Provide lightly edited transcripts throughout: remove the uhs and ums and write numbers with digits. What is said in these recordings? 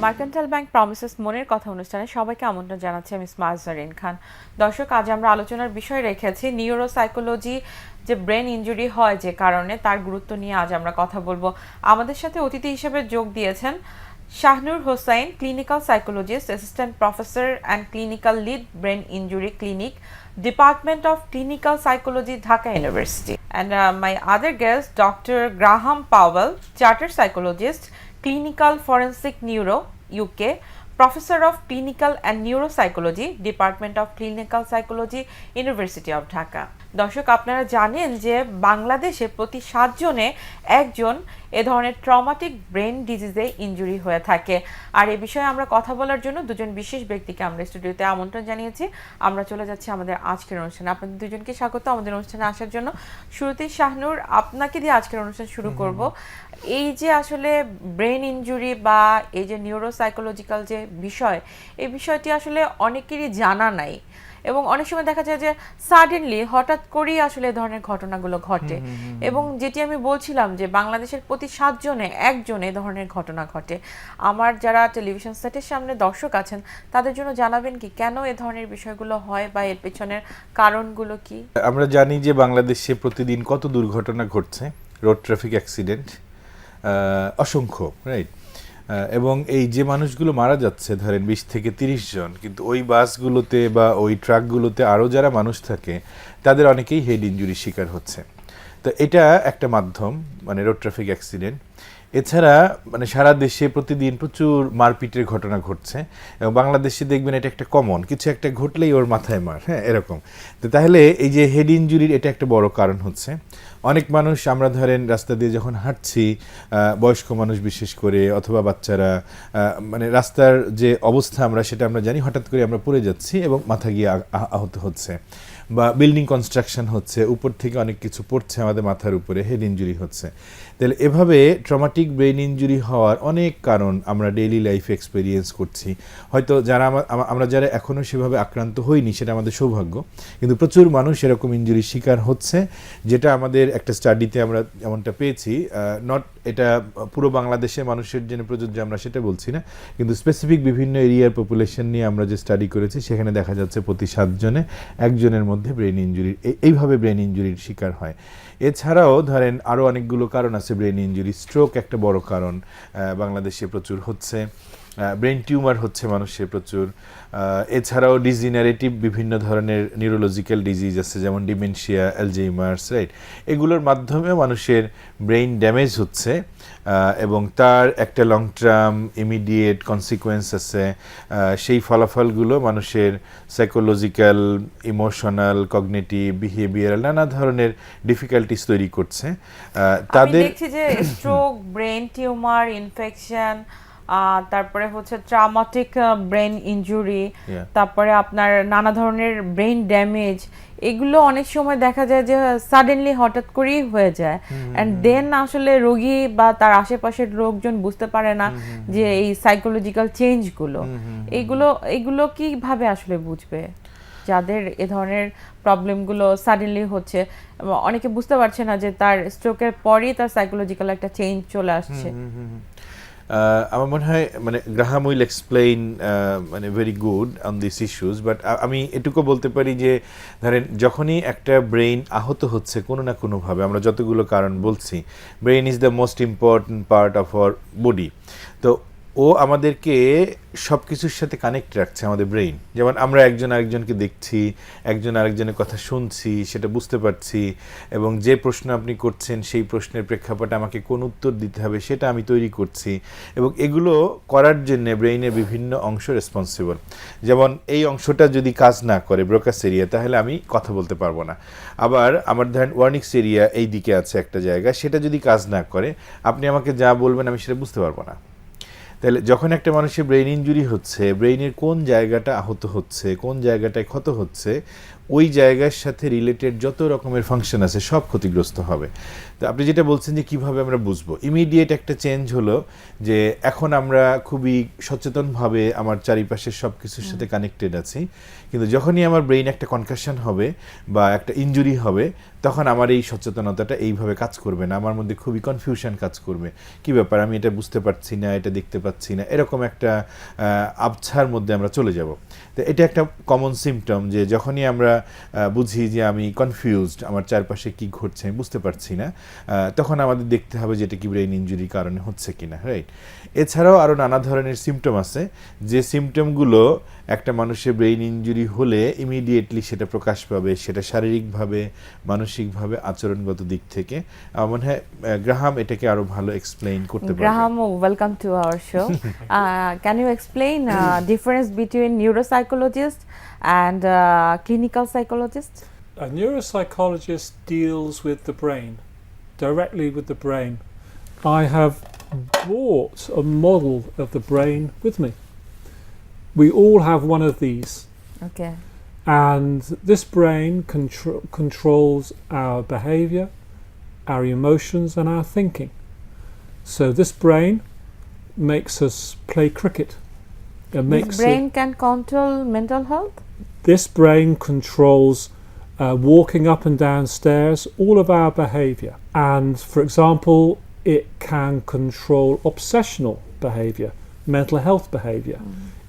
Mercantile bank promises মনের কথা অনুষ্ঠানে সবাইকে আমন্ত্রণ জানাচ্ছি আমি স্মার্ট জারিন খান। দর্শক, আজ আমরা আলোচনার বিষয় রেখেছি নিউরোসাইকোলজি, যে ব্রেন ইনজুরি হয় যে কারণে, তার গুরুত্ব নিয়ে আজ আমরা কথা বলবো। আমাদের সাথে অতিথি হিসেবে যোগ দিয়েছেন Shahnur Hossain, clinical psychologist, assistant professor and clinical lead, brain injury clinic, Department of Clinical Psychology, Dhaka University. And my other guest, Dr. Graham Powell, Chartered Psychologist, Clinical Forensic Neuro, UK, Professor of Clinical and Neuropsychology, Department of Clinical Psychology, University of Dhaka. দর্শক, আপনারা জানেন যে বাংলাদেশে প্রতি 7 জনে একজন এ ধরনের traumatic brain ডিজিজে injury হয়ে থাকে। আর এই বিষয়ে আমরা কথা বলার জন্য দুজন বিশেষ ব্যক্তিকে আমরা স্টুডিওতে আমন্ত্রণ জানিয়েছি। আমরা চলে যাচ্ছি আমাদের আজকের অনুষ্ঠানে। আপনাদের দুজনকে স্বাগত আমাদের অনুষ্ঠানে আসার জন্য। শুরুতেই শাহনুর, আপনাকে দিয়ে আজকের অনুষ্ঠান শুরু করব। এই যে আসলে ব্রেন ইনজুরি বা এই যে নিউরোসাইকোলজিক্যাল যে বিষয়, এই বিষয়টি আসলে অনেকেরই জানা নাই এবং অনেক সময় দেখা যায় যে সাডেনলি হঠাৎ করেই আসলে এই ধরনের ঘটনাগুলো ঘটে। এবং যেটি আমি বলছিলাম যে বাংলাদেশের প্রতি 7 জনে একজন এই ধরনের ঘটনা ঘটে। আমার যারা টেলিভিশন সেটের সামনে দর্শক আছেন তাদের জন্য জানাবেন কি কেন এই ধরনের বিষয়গুলো হয় বা এর পেছনের কারণগুলো কি? আমরা জানি যে বাংলাদেশে প্রতিদিন কত দুর্ঘটনা ঘটছে, রোড ট্রাফিক অ্যাক্সিডেন্ট অসংখ্য, রাইট? এবং এই যে মানুষগুলো মারা যাচ্ছে ধরেন 20 থেকে 30 জন, কিন্তু ওই বাসগুলোতে বা ওই ট্রাকগুলোতে আরও যারা মানুষ থাকে তাদের অনেকেই হেড ইনজুরির শিকার হচ্ছে। তো এটা একটা মাধ্যম, মানে রোড ট্রাফিক অ্যাক্সিডেন্ট। এছাড়া মানে সারা দেশে প্রতিদিন প্রচুর মারপিটের ঘটনা ঘটছে এবং বাংলাদেশে দেখবেন এটা একটা কমন, কিছু একটা ঘটলেই ওর মাথায় মার, হ্যাঁ, এরকম। তো তাহলে এই যে হেড ইনজুরির এটা একটা বড় কারণ হচ্ছে। অনেক মানুষ আমরা ধরেন রাস্তা দিয়ে যখন হাঁটছি, বয়স্ক মানুষ বিশেষ করে অথবা বাচ্চারা, মানে রাস্তার যে অবস্থা সেটা আমরা জানি, হঠাৎ করে আমরা পড়ে যাচ্ছি এবং মাথা গিয়ে আহত হচ্ছে, বা বিল্ডিং কনস্ট্রাকশন হচ্ছে, উপর থেকে অনেক কিছু পড়ছে আমাদের মাথার উপরে, হেড ইনজুরি হচ্ছে। তাহলে এভাবে ট্রমাটিক ব্রেন ইনজুরি হওয়ার অনেক কারণ আমরা ডেইলি লাইফে এক্সপেরিয়েন্স করছি। হয়তো যারা আমরা যারা এখনও সেভাবে আক্রান্ত হইনি সেটা আমাদের সৌভাগ্য, কিন্তু প্রচুর মানুষ এরকম ইনজুরির শিকার হচ্ছে, যেটা আমাদের একটা স্টাডিতে আমরা এমনটা পেয়েছি। নট এটা পুরো বাংলাদেশের মানুষের জন্য প্রযোজ্য আমরা সেটা বলছি না, কিন্তু স্পেসিফিক বিভিন্ন এরিয়ার পপুলেশন নিয়ে আমরা যে স্টাডি করেছি সেখানে দেখা যাচ্ছে প্রতি 7 জনে একজনের মধ্যে ব্রেন ইনজুরি, এইভাবে ব্রেন ইনজুরির শিকার হয়। এছাড়াও ধরেন আরও অনেকগুলো কারণ আছে ব্রেন ইনজুরি। স্ট্রোক একটা বড় কারণ, বাংলাদেশে প্রচুর হচ্ছে। ব্রেন টিউমার হচ্ছে মানুষের প্রচুর। এছাড়াও ডিজেনারেটিভ বিভিন্ন ধরনের নিউরোলজিক্যাল ডিজিজ আছে, যেমন ডিমেনশিয়া, অ্যালজাইমার্স, রাইট? এগুলোর মাধ্যমেও মানুষের ব্রেইন ড্যামেজ হচ্ছে এবং তার একটা লং টার্ম ইমিডিয়েট কনসিকোয়েন্স আছে। সেই ফলাফলগুলো মানুষের সাইকোলজিক্যাল, ইমোশনাল, কগনিটিভ, বিহেভিয়ারাল নানা ধরনের ডিফিকাল্টিস তৈরি করছে। তাদের দেখছি যে স্ট্রোক, ব্রেন টিউমার, ইনফেকশন, তারপরে হচ্ছে ট্রমাটিক ব্রেন ইনজুরি, তারপরে আপনার নানা ধরনের ব্রেন ড্যামেজ, এগুলো অনেক সময় দেখা যায় যে সাডেনলি হঠাৎ করেই হয়ে যায়। অ্যান্ড দেন আসলে রোগী বা তার আশেপাশের লোকজন বুঝতে পারে না যে এই সাইকোলজিক্যাল চেঞ্জগুলো, এগুলো কিভাবে আসলে বুঝবে যাদের এ ধরনের প্রবলেমগুলো সাডেনলি হচ্ছে? অনেকে বুঝতে পারছে না যে তার স্ট্রোকের পরই তার সাইকোলজিক্যাল একটা চেঞ্জ চলে আসছে। আমার মনে হয় মানে গ্রাহাম উইল এক্সপ্লেইন মানে very good on this issues, but আমি এটুকু বলতে পারি যে ধরেন যখনই একটা ব্রেইন আহত হচ্ছে কোনো না কোনোভাবে, আমরা যতগুলো কারণ বলছি, brain is the most important part of our body. তো ও আমাদেরকে সব কিছুর সাথে কানেক্ট রাখছে, আমাদের ব্রেইন। যেমন আমরা একজন আরেকজনকে দেখছি, একজন আরেকজনের কথা শুনছি, সেটা বুঝতে পারছি, এবং যে প্রশ্ন আপনি করছেন সেই প্রশ্নের প্রেক্ষাপটে আমাকে কোন উত্তর দিতে হবে সেটা আমি তৈরি করছি, এবং এগুলো করার জন্য ব্রেইনের বিভিন্ন অংশ রেসপন্সিবল। যেমন এই অংশটা যদি কাজ না করে, ব্রোকাস এরিয়া, তাহলে আমি কথা বলতে পারবো না। আবার আমার ধরেন ওয়ার্নিক্স এরিয়া এই দিকে আছে একটা জায়গা, সেটা যদি কাজ না করে, আপনি আমাকে যা বলবেন আমি সেটা বুঝতে পারবো না। তাহলে যখন একটা মানুষের ব্রেইন ইনজুরি হচ্ছে, ব্রেইনের কোন জায়গাটা আহত হচ্ছে, কোন জায়গাটায় ক্ষত হচ্ছে, ওই জায়গার সাথে রিলেটেড যত রকমের ফাংশন আছে সব ক্ষতিগ্রস্ত হবে। তো আপনি যেটা বলছেন যে কিভাবে আমরা বুঝবো, ইমিডিয়েট একটা চেঞ্জ হলো যে এখন আমরা খুবই সচেতনভাবে আমার চারিপাশের সব কিছুর সাথে কানেক্টেড আছি, কিন্তু যখনই আমার ব্রেইন একটা কনকাশন হবে বা একটা ইনজুরি হবে তখন আমার এই সচেতনতাটা এইভাবে কাজ করবে না, আমার মধ্যে খুবই কনফিউশন কাজ করবে, কি ব্যাপার আমি এটা বুঝতে পারছি না, এটা দেখতে পাচ্ছি না, এরকম একটা আবছার মধ্যে আমরা চলে যাব। তো এটা একটা কমন সিমটম যে যখনই আমরা বুঝি যে আমি কনফিউজড, আমার চারপাশে কি ঘটছে আমি বুঝতে পারছি না, তখন আমাদের দেখতে হবে যে এটা কি ব্রেইন ইনজুরির কারণে হচ্ছে কিনা, রাইট? এছাড়াও আরও নানা ধরনের সিমটম আছে যে সিমটমগুলো একটা মানুষের ব্রেইন ইনজুরি হলে ইমিডিয়েটলি সেটা প্রকাশ পাবে, সেটা শারীরিকভাবে, মানসিকভাবে, আচরণগত দিক থেকে। আমার মনে হয় গ্রাহাম এটাকে আরো ভালো এক্সপ্লেইন করতে পারবে। Graham, welcome to our show. Can you explain difference between neuropsychologist and clinical psychologist? A neuropsychologist deals with the brain, directly with the brain. I have brought a model of the brain with me. We all have one of these. Okay. And this brain controls our behavior, our emotions, and our thinking. So this brain makes us play cricket. This brain can control mental health? This brain controls walking up and down stairs, all of our behavior. And for example, it can control obsessional behavior, mental health behavior.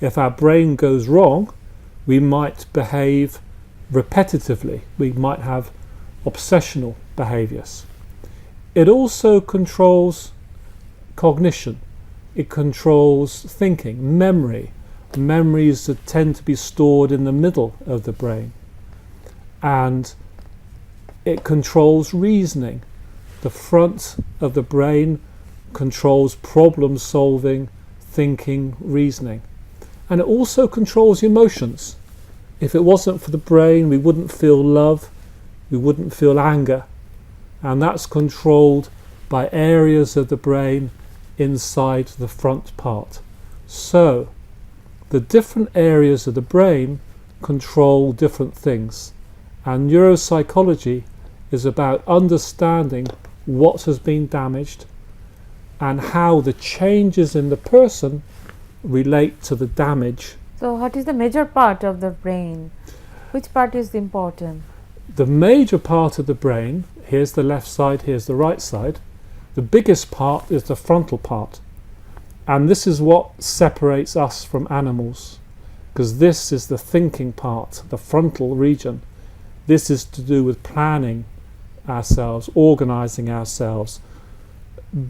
If our brain goes wrong, we might behave repetitively. We might have obsessional behaviors. It also controls cognition. It controls thinking, memory. Memories that tend to be stored in the middle of the brain. And it controls reasoning. The front of the brain controls problem solving, thinking, reasoning. And it also controls emotions. If it wasn't for the brain, we wouldn't feel love, we wouldn't feel anger. And that's controlled by areas of the brain inside the front part. So, the different areas of the brain control different things. And neuropsychology is about understanding what has been damaged and how the changes in the person relate to the damage. So what is the major part of the brain? Which part is important? The major part of the brain, here's the left side, here's the right side. The biggest part is the frontal part. And this is what separates us from animals, because this is the thinking part, the frontal region. This is to do with planning ourselves, organizing ourselves,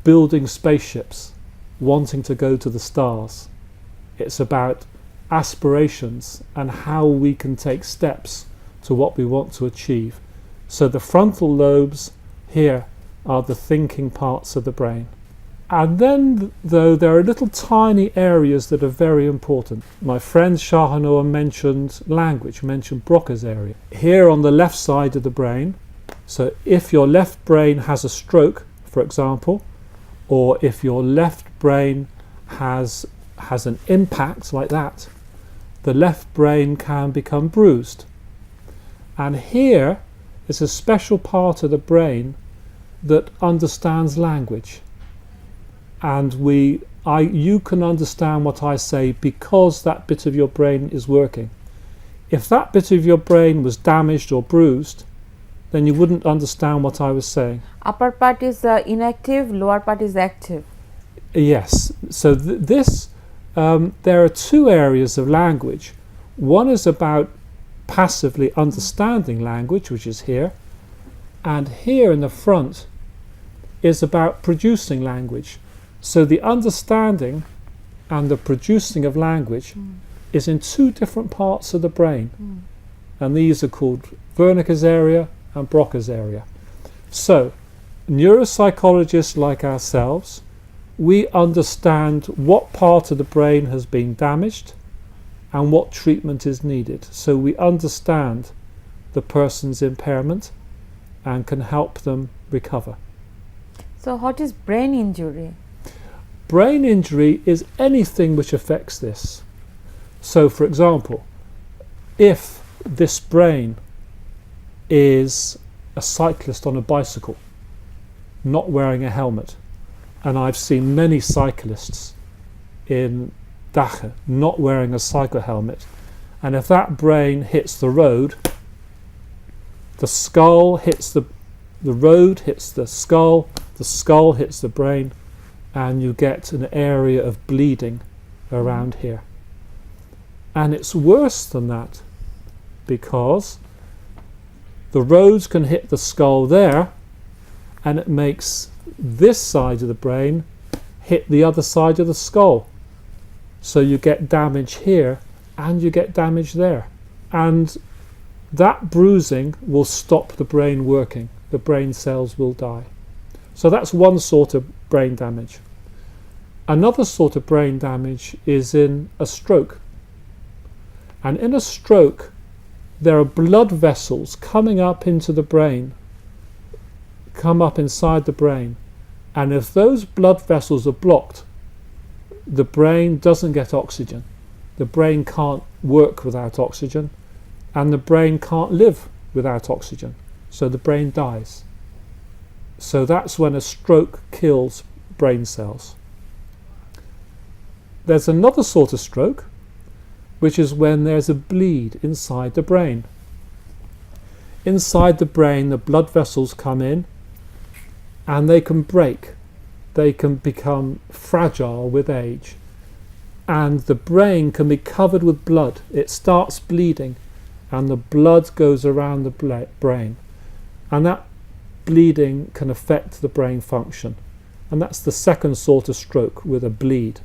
building spaceships, wanting to go to the stars. It's about aspirations and how we can take steps to what we want to achieve. So the frontal lobes here are the thinking parts of the brain. And then, though, there are little tiny areas that are very important. My friend Shahnoor mentioned language, mentioned Broca's area. Here on the left side of the brain, so if your left brain has a stroke, for example, or if your left brain has an impact like that, the left brain can become bruised. And here is a special part of the brain that understands language. And you can understand what I say because that bit of your brain is working. If that bit of your brain was damaged or bruised, then you wouldn't understand what I was saying. Upper part is inactive, lower part is active. Yes. So there are two areas of language. One is about passively understanding language, which is here, and here in the front is about producing language. So the understanding and the producing of language is in two different parts of the brain. And these are called Wernicke's area and Broca's area. So, neuropsychologists like ourselves, we understand what part of the brain has been damaged and what treatment is needed. So we understand the person's impairment and can help them recover. So what is brain injury? Brain injury is anything which affects this. So, for example, if this brain is a cyclist on a bicycle not wearing a helmet. And I've seen many cyclists in Dhaka not wearing a cycle helmet. And if that brain hits the road, the skull hits the road hits the skull hits the brain, and you get an area of bleeding around here. And it's worse than that, because the roads can hit the skull there, and it makes this side of the brain hit the other side of the skull. So you get damage here and you get damage there. And that bruising will stop the brain working. The brain cells will die. So that's one sort of brain damage. Another sort of brain damage is in a stroke. And in a stroke, there are blood vessels coming up into the brain, come up inside the brain. And if those blood vessels are blocked, the brain doesn't get oxygen. The brain can't work without oxygen, and the brain can't live without oxygen. So the brain dies. So that's when a stroke kills brain cells. There's another sort of stroke, which is when there's a bleed inside the brain. Inside the brain, the blood vessels come in and they can break. They can become fragile with age. And the brain can be covered with blood. It starts bleeding and the blood goes around the brain. And that bleeding can affect the brain function. And that's the second sort of stroke, with a bleed.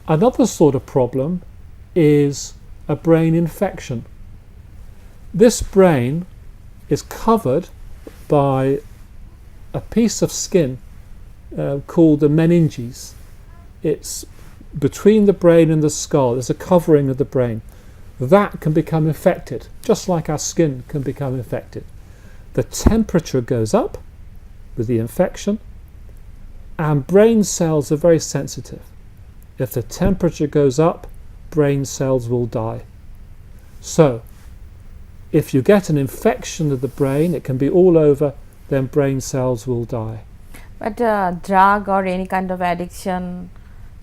Another sort of problem is a brain infection. This brain is covered by a piece of skin called the meninges. It's between the brain and the skull. There's a covering of the brain. That can become infected, just like our skin can become infected. The temperature goes up with the infection, and brain cells are very sensitive. If the temperature goes up, brain cells will die. So, if you get an infection of the brain, it can be all over, then brain cells will die. But drug or any kind of addiction,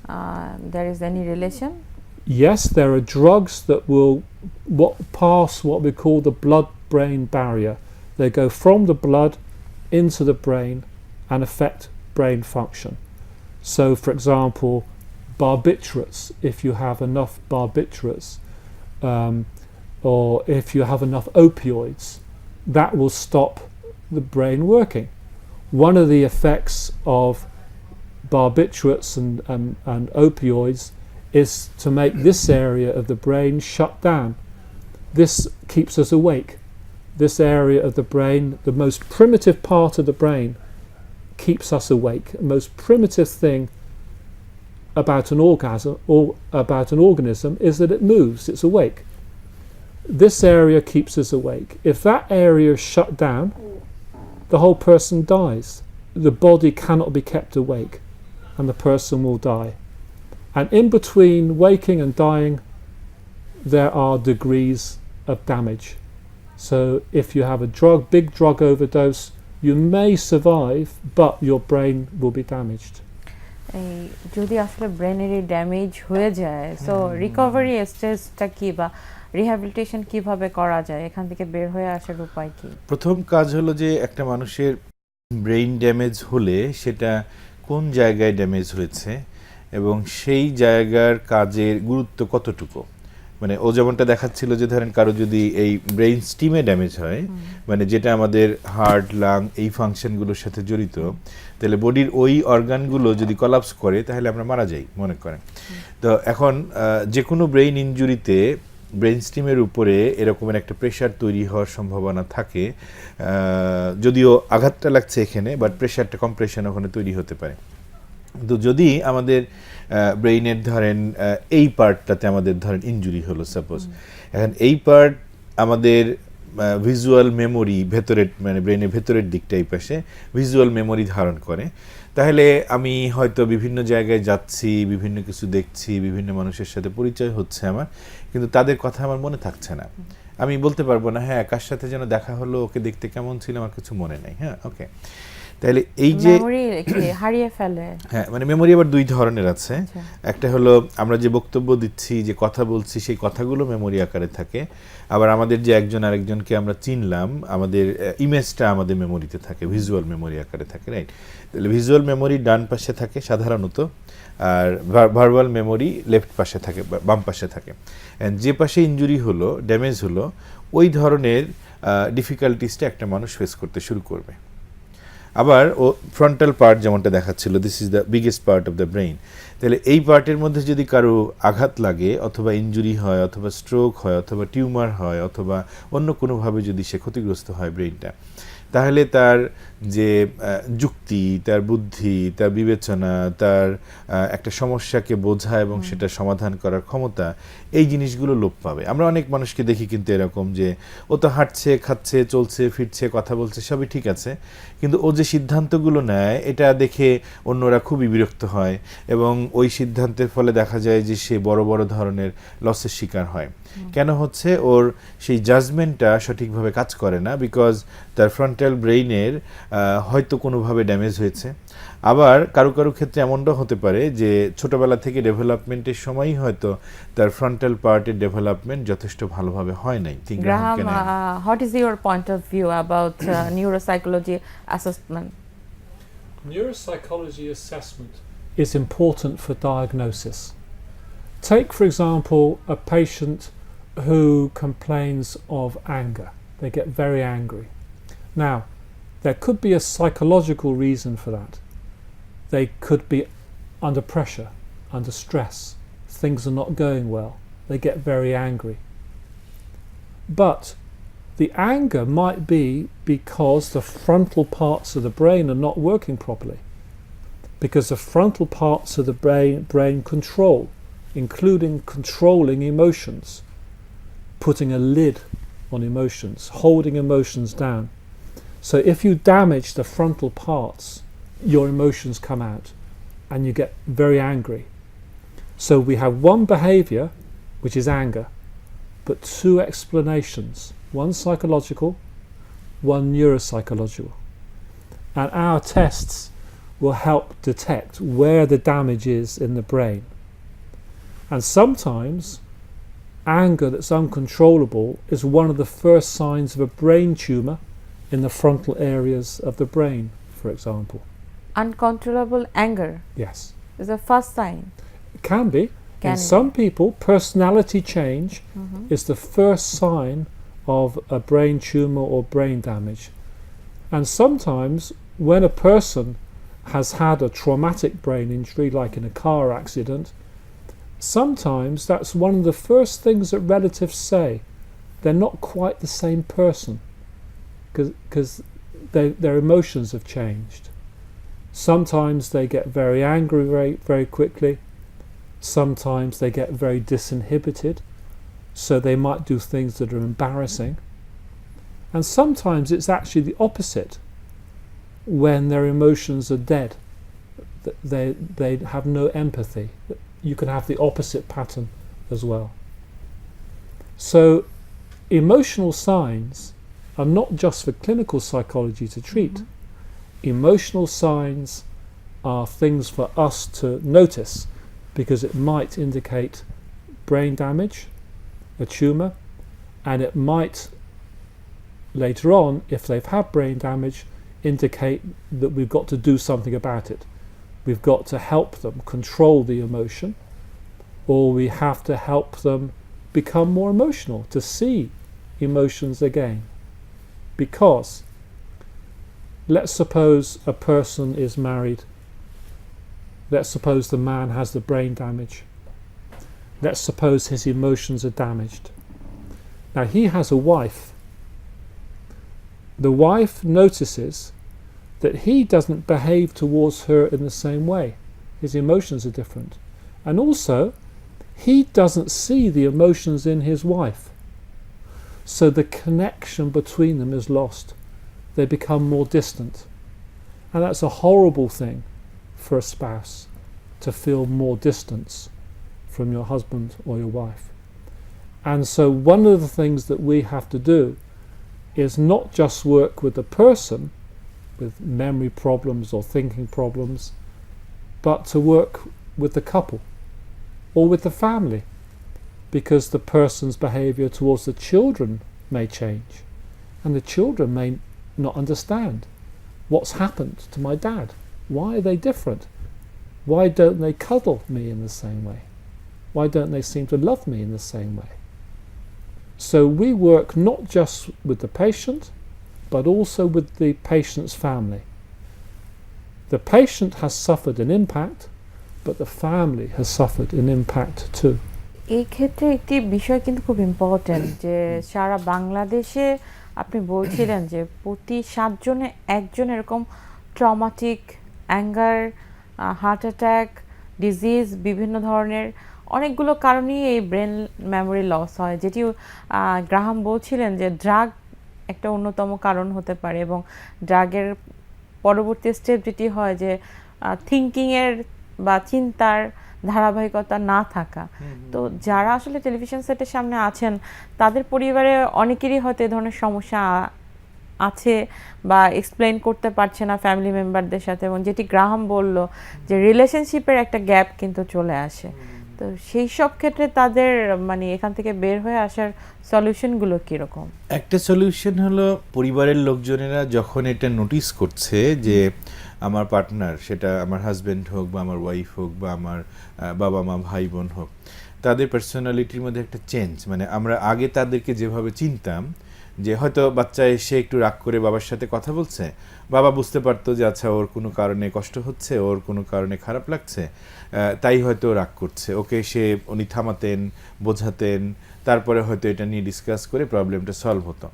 there is any relation? Yes, there are drugs that will pass what we call the blood-brain barrier. They go from the blood into the brain and affect brain function. So, for example, barbiturates, if you have enough barbiturates, or if you have enough opioids, that will stop the brain working. One of the effects of barbiturates and opioids is to make this area of the brain shut down. This keeps us awake. This area of the brain, the most primitive part of the brain, keeps us awake. The most primitive thing about an orgasm or about an organism is that it moves, it's awake. This area keeps us awake. If that area is shut down, the whole person dies. The body cannot be kept awake, and the person will die. And in between waking and dying, there are degrees of damage. So if you have a big drug overdose, you may survive, but your brain will be damaged. যদি আসলে ব্রেনের damage হয়ে যায়, so recovery স্টেজটা কি বা rehabilitation কিভাবে করা যায়, এখান থেকে বের হয়ে আসার উপায় কি? প্রথম কাজ হলো যে একটা মানুষের ব্রেইন ড্যামেজ হলে সেটা কোন জায়গায় ড্যামেজ হয়েছে এবং সেই জায়গার কাজের গুরুত্ব কতটুকু। মানে ও যেমনটা দেখাচ্ছিল যে ধরেন কারো যদি এই ব্রেইন স্টিমে ড্যামেজ হয়, মানে যেটা আমাদের হার্ট, লাং এই ফাংশনগুলোর সাথে জড়িত, তাহলে বডির ওই অর্গানগুলো যদি কলাপস করে তাহলে আমরা মারা যাই মনে করেন। তো এখন যে কোনো ব্রেইন ইনজুরিতে ব্রেইন স্টিমের উপরে এরকমের একটা প্রেশার তৈরি হওয়ার সম্ভাবনা থাকে, যদিও আঘাতটা লাগছে এখানে, বাট প্রেশারটা কম্প্রেশন ওখানে তৈরি হতে পারে। তো যদি আমাদের ব্রেইনের ধরেন এই পার্টটাতে আমাদের ধরেন ইনজুরি হলো সাপোজ, এখন এই পার্ট আমাদের ভিজুয়াল মেমোরি ভেতরের, মানে ব্রেইনের ভেতরের দিকটা এই পাশে ভিজুয়াল মেমোরি ধারণ করে, তাহলে আমি হয়তো বিভিন্ন জায়গায় যাচ্ছি, বিভিন্ন কিছু দেখছি, বিভিন্ন মানুষের সাথে পরিচয় হচ্ছে আমার, কিন্তু তাদের কথা আমার মনে থাকছে না। আমি বলতে পারবো না হ্যাঁ কার সাথে যেন দেখা হলো, ওকে দেখতে কেমন ছিল, আমার কিছু মনে নেই। হ্যাঁ, ওকে। তাহলে এই যে মেমোরি হারিয়ে ফেলে। হ্যাঁ, মানে মেমোরি আবার দুই ধরনের আছে। আচ্ছা। একটা হলো আমরা যে বক্তব্য দিচ্ছি, যে কথা বলছি, সেই কথাগুলো মেমোরি আকারে থাকে। আবার আমাদের যে একজন আরেকজনকে আমরা চিনলাম, আমাদের ইমেজটা আমাদের মেমোরিতে থাকে, ভিজুয়াল মেমোরি আকারে থাকে, রাইট? তাহলে ভিজুয়াল মেমোরি ডান পাশে থাকে সাধারণত, আর ভার্বাল মেমোরি লেফট পাশে থাকে, বাম পাশে থাকে। যে পাশে ইনজুরি হলো, ড্যামেজ হলো, ওই ধরনের ডিফিকাল্টিসটা একটা মানুষ ফেস করতে শুরু করবে। আবার ও ফ্রন্টাল পার্ট যেমনটা দেখাচ্ছিল, this is the biggest part of the brain. তাহলে এই পার্টের মধ্যে যদি কারো আঘাত লাগে, অথবা ইনজুরি হয়, অথবা স্ট্রোক হয়, অথবা টিউমার হয়, অথবা অন্য কোনোভাবে যদি সে ক্ষতিগ্রস্ত হয় ব্রেইনটা, তাহলে তার যে যুক্তি, তার বুদ্ধি, তার বিবেচনা, তার একটা সমস্যাকে বোঝা এবং সেটা সমাধান করার ক্ষমতা, এই জিনিসগুলো লোপ পাবে। আমরা অনেক মানুষকে দেখি কিন্তু এরকম যে ও তো হাঁটছে, খাচ্ছে, চলছে, ফিরছে, কথা বলছে, সবই ঠিক আছে, কিন্তু ও যে সিদ্ধান্তগুলো নেয় এটা দেখে অন্যরা খুবই বিরক্ত হয়, এবং ওই সিদ্ধান্তের ফলে দেখা যায় যে সে বড় বড় ধরনের লসের শিকার হয়। কেন হচ্ছে? ওর সেই জাজমেন্টটা সঠিকভাবে কাজ করে না, বিকজ তার ফ্রন্টাল ব্রেইনের হয়তো কোনোভাবে ড্যামেজ হয়েছে। আবার কারো কারো ক্ষেত্রে এমনটাও হতে পারে যে ছোটবেলা থেকে ডেভেলপমেন্টের সময়ই হয়তো তার ফ্রন্টাল পার্টের ডেভেলপমেন্ট যথেষ্ট ভালোভাবে হয় নাই। Graham, what is your point of view about neuropsychology assessment? Neuropsychology assessment is important for diagnosis. Take, for example, a patient who complains of anger. They get very angry. Now, there could be a psychological reason for that. They could be under pressure, under stress. Things are not going well. They get very angry. But the anger might be because the frontal parts of the brain are not working properly. Because the frontal parts of the brain control, including controlling emotions, putting a lid on emotions, holding emotions down. So if you damage the frontal parts, your emotions come out and you get very angry. So we have one behavior, which is anger, but two explanations, one psychological, one neuropsychological. And our tests will help detect where the damage is in the brain. And sometimes anger that's uncontrollable is one of the first signs of a brain tumour in the frontal areas of the brain, for example. Uncontrollable anger Yes. is the first sign. It can be. In some people, personality change is the first sign of a brain tumour or brain damage. And sometimes when a person has had a traumatic brain injury, like in a car accident, sometimes that's one of the first things that relatives say. They're not quite the same person because their emotions have changed. Sometimes they get very angry very, very quickly. Sometimes they get very disinhibited, so they might do things that are embarrassing. And sometimes it's actually the opposite, when their emotions are dead. They have no empathy. You can have the opposite pattern as well. So emotional signs are not just for clinical psychology to treat. Emotional signs are things for us to notice, because it might indicate brain damage, a tumour, and it might later on, if they've had brain damage, indicate that we've got to do something about it. We've got to help them control the emotion, or we have to help them become more emotional, to see emotions again. Because let's suppose a person is married. Let's suppose the man has the brain damage. Let's suppose his emotions are damaged. Now he has a wife. The wife notices that he doesn't behave towards her in the same way. His emotions are different. And also, he doesn't see the emotions in his wife. So the connection between them is lost. They become more distant. And that's a horrible thing for a spouse, to feel more distance from your husband or your wife. And so one of the things that we have to do is not just work with the person with memory problems or thinking problems, but to work with the couple or with the family, because the person's behaviour towards the children may change and the children may not understand what's happened to my dad. Why are they different? Why don't they cuddle me in the same way? Why don't they seem to love me in the same way? So we work not just with the patient, but also with the patient's family. The patient has suffered an impact, but the family has suffered an impact too. এই ক্ষেত্রে একটি বিষয় কিন্তু খুব important, যে সারা বাংলাদেশে আপনি বলছিলেন যে প্রতি 7 জনে একজন এরকম traumatic, anger, heart attack, disease, বিভিন্ন ধরনের অনেকগুলো কারণেই এই ব্রেন মেমোরি লস হয়, যেটি গ্রাহাম বলছিলেন যে ড্রাগ একটা অন্যতম কারণ হতে পারে, এবং ড্রাগের পরবর্তী স্টেপ যেটি হয় যে থিঙ্কিংয়ের বা চিন্তার ধারাবাহিকতা না থাকা। তো যারা আসলে টেলিভিশন সেটের সামনে আছেন তাদের পরিবারে অনেকেরই হয়তো এই ধরনের সমস্যা আছে বা এক্সপ্লেইন করতে পারছে না ফ্যামিলি মেম্বারদের সাথে, এবং যেটি গ্রাহাম বলল যে রিলেশনশিপের একটা গ্যাপ কিন্তু চলে আসে। তো সেই সব ক্ষেত্রে তাদের মানে এখান থেকে বের হয়ে আসার সলিউশনগুলো কীরকম? একটা সলিউশন হলো পরিবারের লোকজনেরা যখন এটা নোটিস করছে যে আমার পার্টনার, সেটা আমার হাজব্যান্ড হোক বা আমার ওয়াইফ হোক বা আমার বাবা মা ভাই বোন হোক, তাদের পার্সোনালিটির মধ্যে একটা চেঞ্জ, মানে আমরা আগে তাদেরকে যেভাবে চিনতাম, যে হয়তো বাচ্চা এসে একটু রাগ করে বাবার সাথে কথা বলছে, বাবা বুঝতে পারতো যে আচ্ছা ওর কোনো কারণে কষ্ট হচ্ছে, ওর কোনো কারণে খারাপ লাগছে, তাই হয়তো রাগ করছে, ওকে উনি থামাতেন, বোঝাতেন, তারপরে হয়তো এটা নিয়ে ডিসকাস করে প্রবলেমটা সলভ হতো।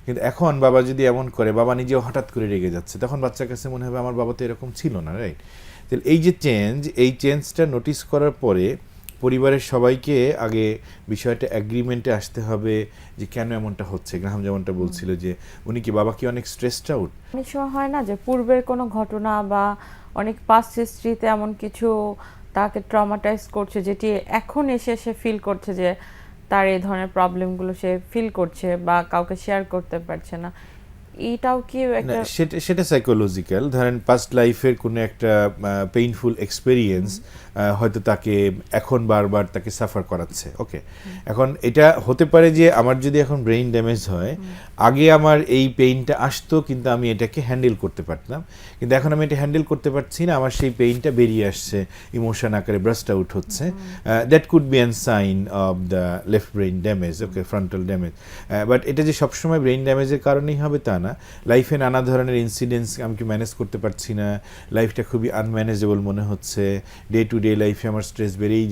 কিন্তু এখন বাবা যদি এমন করে, বাবা নিজেও হঠাৎ করে রেগে যাচ্ছে, তখন বাচ্চার কাছে মনে হবে আমার বাবা তো এরকম ছিল না, রাইট? তাহলে এই যে চেঞ্জ, এই চেঞ্জটা নোটিস করার পরে পরিবারের সবাইকে আগে বিষয়টা অ্যাগ্রিমেন্টে আসতে হবে যে কেন এমনটা হচ্ছে। গ্রাহাম যেমনটা বলছিল যে উনি কি, বাবা কি অনেক স্ট্রেসড আউট? অনেক সময় হয় না যে পূর্বের কোনো ঘটনা বা অনেক পাস্ট হিস্ট্রিতে এমন কিছু তাকে ট্রমাটাইজ করছে, যেটি এখন এসে সে ফিল করছে যে তার এই ধরনের প্রবলেমগুলো সে ফিল করছে বা কাউকে শেয়ার করতে পারছে না। এইটাও কি একটা, সেটা সাইকোলজিক্যাল, ধরেন পাস্ট লাইফের কোনো একটা পেইনফুল এক্সপেরিয়েন্স হয়তো তাকে এখন বারবার তাকে সাফার করাচ্ছে। ওকে, এখন এটা হতে পারে যে আমার যদি এখন ব্রেইন ড্যামেজ হয়, আগে আমার এই পেইনটা আসতো কিন্তু আমি এটাকে হ্যান্ডেল করতে পারতাম, কিন্তু এখন আমি এটা হ্যান্ডেল করতে পারছি না, আমার সেই পেইনটা বেরিয়ে আসছে, ইমোশন আকারে ব্রাস্ট আউট হচ্ছে। That could be an sign of the left brain damage, okay, frontal damage. But এটা যে সবসময় ব্রেইন ড্যামেজের কারণেই হবে তা না। লাইফে নানা ধরনের ইনসিডেন্টস আমি কি ম্যানেজ করতে পারছি না, লাইফটা খুবই আনম্যানেজেবল মনে হচ্ছে, ডে টু ডে লাইফে আমার স্ট্রেস বেড়েই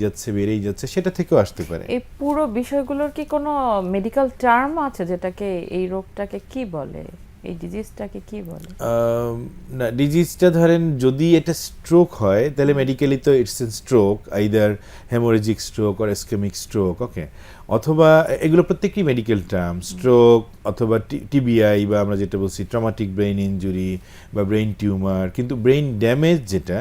যাচ্ছে, সেটা থেকেও আসতে পারে। এই পুরো বিষয়গুলোর কি কোনো মেডিকেল টার্ম আছে যেটাকে, এই রোগটাকে কি বলে, এই ডিজিজটাকে কি বলে? না, ডিজিজটা ধরেন যদি এটা স্ট্রোক হয় তাহলে মেডিকেলি তো it's an stroke, either haemorrhagic stroke or ischaemic stroke, okay, অথবা এগুলো প্রত্যেকটি মেডিকেল টার্ম, স্ট্রোক অথবা টিবিআই বা আমরা যেটা বলছি ট্রমাটিক ব্রেইন ইনজুরি বা ব্রেইন টিউমার। কিন্তু ব্রেইন ড্যামেজ যেটা,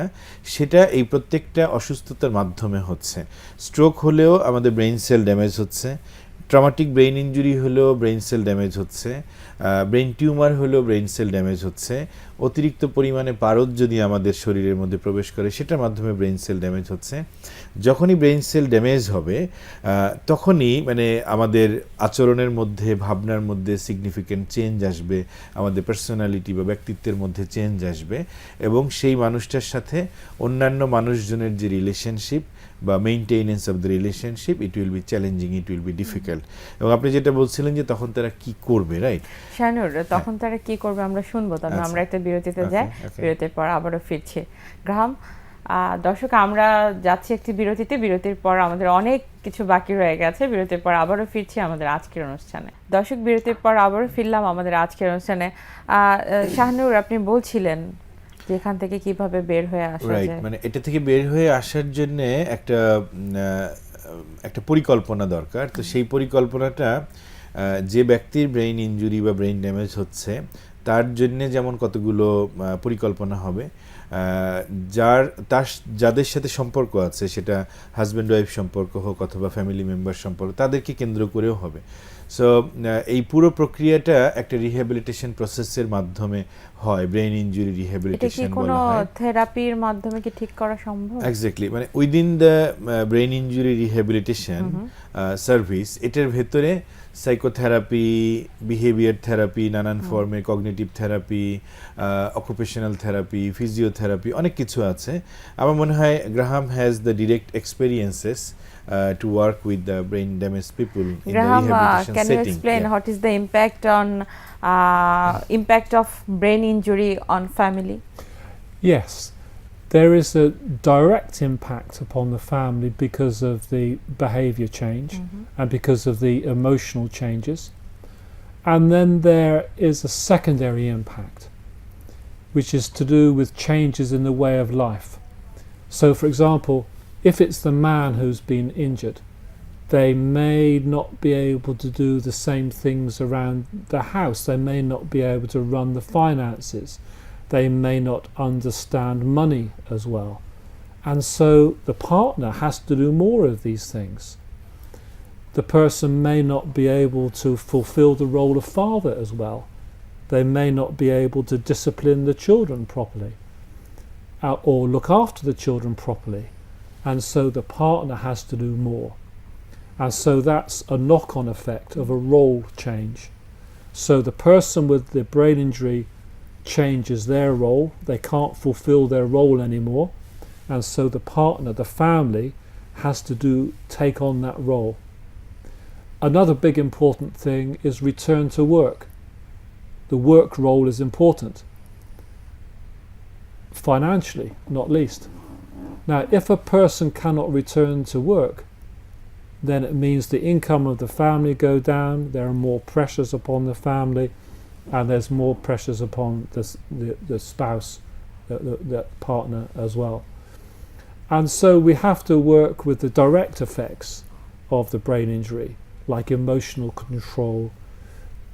সেটা এই প্রত্যেকটা অসুস্থতার মাধ্যমে হচ্ছে। স্ট্রোক হলেও আমাদের ব্রেইন সেল ড্যামেজ হচ্ছে, ট্রমাটিক ব্রেইন ইনজুরি হলেও ব্রেইন সেল ড্যামেজ হচ্ছে, ব্রেইন টিউমার হলেও ব্রেইন সেল ড্যামেজ হচ্ছে, অতিরিক্ত পরিমাণে পারদ যদি আমাদের শরীরের মধ্যে প্রবেশ করে সেটার মাধ্যমে ব্রেইন সেল ড্যামেজ হচ্ছে। যখনই ব্রেইন সেল ড্যামেজ হবে তখনই মানে আমাদের আচরণের মধ্যে, ভাবনার মধ্যে সিগনিফিক্যান্ট চেঞ্জ আসবে, আমাদের পার্সোনালিটি বা ব্যক্তিত্বের মধ্যে চেঞ্জ আসবে, এবং সেই মানুষটার সাথে অন্যান্য মানুষজনের যে রিলেশনশিপ বা maintenance of the relationship, it will be challenging, it will be difficult. এবং আপনি যেটা বলছিলেন যে তখন তারা কি করবে, রাইট? শাহনূর, তখন তারা কি করবে আমরা শুনবো, তবে আমরা একটা বিরতিতে যাই, বিরতির পর আবারও ফিরছি। গ্রাহাম, দর্শক, আমরা যাচ্ছি একটি বিরতিতে, বিরতির পর আমাদের অনেক কিছু বাকি রয়ে গেছে, বিরতির পর আবারও ফিরছি আমাদের আজকের অনুষ্ঠানে। দর্শক, বিরতির পর আবারও ফিরলাম আমাদের আজকের অনুষ্ঠানে। শাহনূর, আপনি বলছিলেন যে এখান থেকে কিভাবে বের হয়ে আসা যায়। মানে এটা থেকে বের হয়ে আসার জন্য একটা পরিকল্পনা দরকার। তো সেই পরিকল্পনাটা যে ব্যক্তির ব্রেইন ইনজুরি বা ব্রেইন ড্যামেজ হচ্ছে তার জন্য যেমন কতগুলো পরিকল্পনা হবে, যাদের সাথে সম্পর্ক আছে, সেটা হাজব্যান্ড ওয়াইফ সম্পর্ক হোক অথবা ফ্যামিলি মেম্বার সম্পর্ক, তাদেরকে কেন্দ্র করেও হবে। সো এই পুরো প্রক্রিয়াটা একটা রিহ্যাবিলিটেশন প্রসেসের মাধ্যমে হয়, ব্রেন ইনজুরি রিহ্যাবিলিটেশন বলা হয়। থেরাপির মাধ্যমে কি ঠিক করা সম্ভব? এক্স্যাক্টলি, মানে within the brain injury rehabilitation service, এটার ভেতরে সাইকোথেরাপি, বিহেভিয়ার থেরাপি, নানান ফর্মের cognitive therapy, occupational therapy, physiotherapy, অনেক কিছু আছে। আমার মনে হয় Graham has the direct experiences to work with the brain damaged people in Graham, the rehabilitation can setting. you explain Yeah. what is the impact of brain injury on family? Yes, there is a direct impact upon the family because of the behaviour change and because of the emotional changes. And then there is a secondary impact, which is to do with changes in the way of life. So, for example, if it's the man who's been injured, they may not be able to do the same things around the house. They may not be able to run the finances. They may not understand money as well. And so the partner has to do more of these things. The person may not be able to fulfill the role of father as well. They may not be able to discipline the children properly or look after the children properly. And so the partner has to do more. And so that's a knock-on effect of a role change. So the person with the brain injury changes their role. They can't fulfill their role anymore. And so the partner, the family, has to take on that role. Another big important thing is return to work. The work role is important. Financially, not least. Now, if a person cannot return to work, then it means the income of the family go down, there are more pressures upon the family, and there's more pressures upon the spouse, the partner as well. And so we have to work with the direct effects of the brain injury, like emotional control,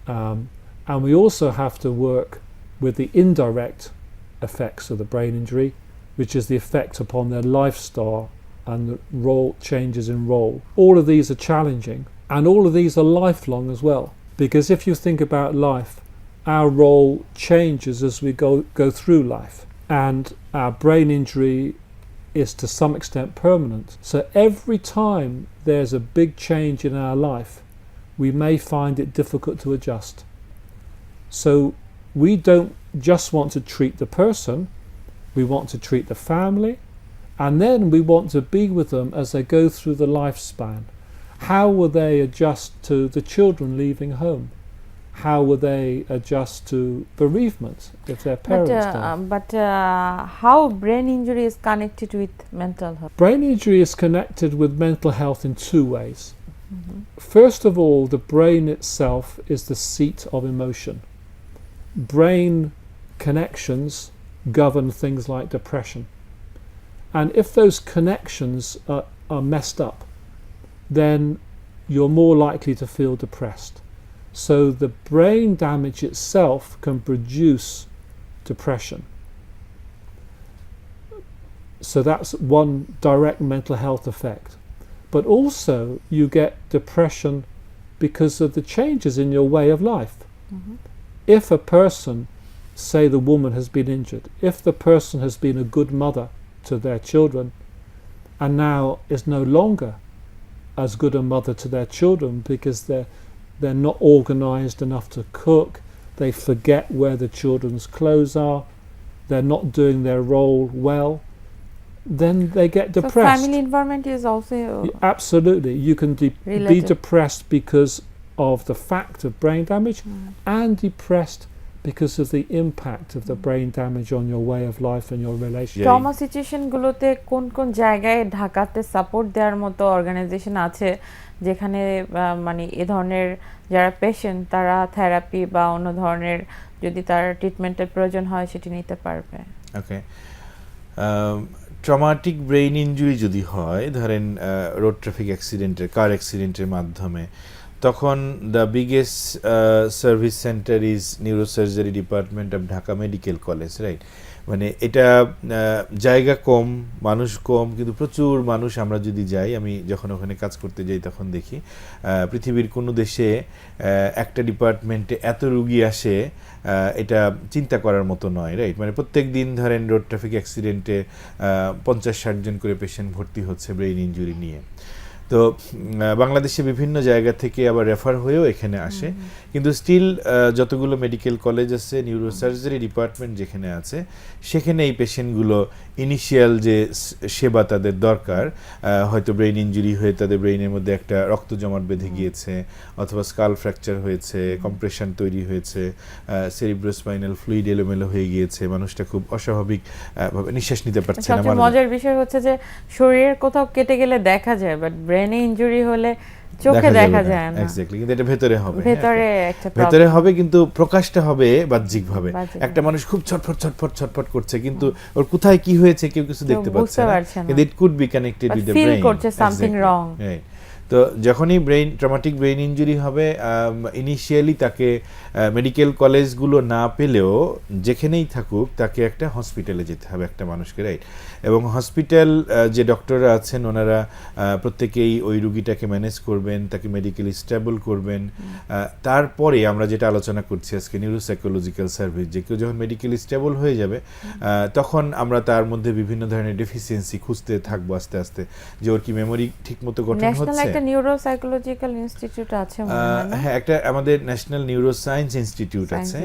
and we also have to work with the indirect effects of the brain injury, which is the effect upon their lifestyle and the role changes in role. All of these are challenging, and all of these are lifelong as well, because if you think about life, our role changes as we go through life, and our brain injury is to some extent permanent. So every time there's a big change in our life, we may find it difficult to adjust. So we don't just want to treat the person, we want to treat the family, and then we want to be with them as they go through the lifespan. How will they adjust to the children leaving home? How will they adjust to bereavement if their parents die? But how brain injury is connected with mental health? Brain injury is connected with mental health in two ways. First of all, the brain itself is the seat of emotion. Brain connections govern things like depression. And if those connections are messed up, then you're more likely to feel depressed. So the brain damage itself can produce depression. So that's one direct mental health effect. But also you get depression because of the changes in your way of life. If a person, say the woman has been injured, if the person has been a good mother to their children and now is no longer as good a mother to their children because they're not organised enough to cook, they forget where the children's clothes are, they're not doing their role well, then they get depressed. So family environment is also Absolutely. You can be depressed because of the fact of brain damage and depressed because of the impact of the brain damage on your way of life and your relationship. Trauma situation গুলোতে কোন জায়গায় ঢাকাতে support দেওয়ার মতো organisation আছে যেখানে মানে এই ধরনের যারা পেশেন্ট তারা থেরাপি বা অন্য ধরনের যদি তার ট্রিটমেন্টের প্রয়োজন হয় সেটি নিতে পারবে? ওকে, ট্রমাটিক ব্রেইন ইনজুরি যদি হয়, ধরেন রোড ট্রাফিক অ্যাক্সিডেন্টের, কার অ্যাক্সিডেন্টের মাধ্যমে, তখন the biggest service centre is neurosurgery department of Dhaka medical college, right? মানে এটা জায়গা কম, মানুষ কম, কিন্তু প্রচুর মানুষ। আমরা যদি যাই, আমি যখন ওখানে কাজ করতে যাই তখন দেখি পৃথিবীর কোনো দেশে একটা ডিপার্টমেন্টে এত রুগী আসে, এটা চিন্তা করার মতো নয়, রাইট? মানে প্রত্যেক দিন ধরেন রোড ট্রাফিক অ্যাক্সিডেন্টে 50-60 জন করে পেশেন্ট ভর্তি হচ্ছে ব্রেইন ইনজুরি নিয়ে। তো বাংলাদেশে বিভিন্ন জায়গা থেকে আবার রেফার হয়েও এখানে আসে, কিন্তু স্টিল যতগুলো মেডিকেল কলেজ আছে, নিউরোসার্জারি ডিপার্টমেন্ট যেখানে আছে, সেখানে এই পেশেন্টগুলো ইনিশিয়াল যে সেবা তাদের দরকার, হয়তো ব্রেইন ইনজুরি হয়ে তাদের ব্রেইনের মধ্যে একটা রক্ত জমাট বেঁধে গিয়েছে, অথবা স্কাল ফ্র্যাকচার হয়েছে, কম্প্রেশন তৈরি হয়েছে, সেরিব্রোস্পাইনাল ফ্লুইড এলোমেলো হয়ে গিয়েছে, মানুষটা খুব অস্বাভাবিক ভাবে নিঃশ্বাস নিতে পারছে না। সবচেয়ে মজার বিষয় হচ্ছে যে শরীরের কোথাও কেটে গেলে দেখা যায়, বাট ব্রেনে ইনজুরি হলে চোখে দেখা যায় না। এক্স্যাক্টলি, কিন্তু এটা ভেতরে হবে, ভেতরে হবে, কিন্তু প্রকাশটা হবে বাহ্যিকভাবে। একটা মানুষ খুব ছটফট করছে, কিন্তু ওর কোথায় কি হয়েছে কেউ কিছু দেখতে পাচ্ছে না, কিন্তু it could be connected with the brain, feel করছে সামথিং রং। তো যখনই ট্রমাটিক ব্রেইন ইনজুরি হবে, ইনিশিয়ালি তাকে মেডিকেল কলেজগুলো না পেলেও যেখানেই থাকুক তাকে একটা হসপিটালে যেতে হবে একটা মানুষকে, রাইট? এবং হসপিটাল যে ডক্টররা আছেন ওনারা প্রত্যেকেই ওই রুগীটাকে ম্যানেজ করবেন, তাকে মেডিকেলি স্টেবল করবেন। তারপরে আমরা যেটা আলোচনা করছি আজকে, নিউরোসাইকোলজিক্যাল সার্ভিস, যে কেউ যখন মেডিকেলি স্টেবল হয়ে যাবে তখন আমরা তার মধ্যে বিভিন্ন ধরনের ডেফিসিয়েন্সি খুঁজতে থাকবো আস্তে আস্তে, যে ওর কি মেমোরি ঠিক মতো গঠন হচ্ছে। একটা নিউরোসাইকোলজিক্যাল ইনস্টিটিউট আছে, হ্যাঁ, একটা আমাদের ন্যাশনাল নিউরোসায়েন্স ইনস্টিটিউট আছে,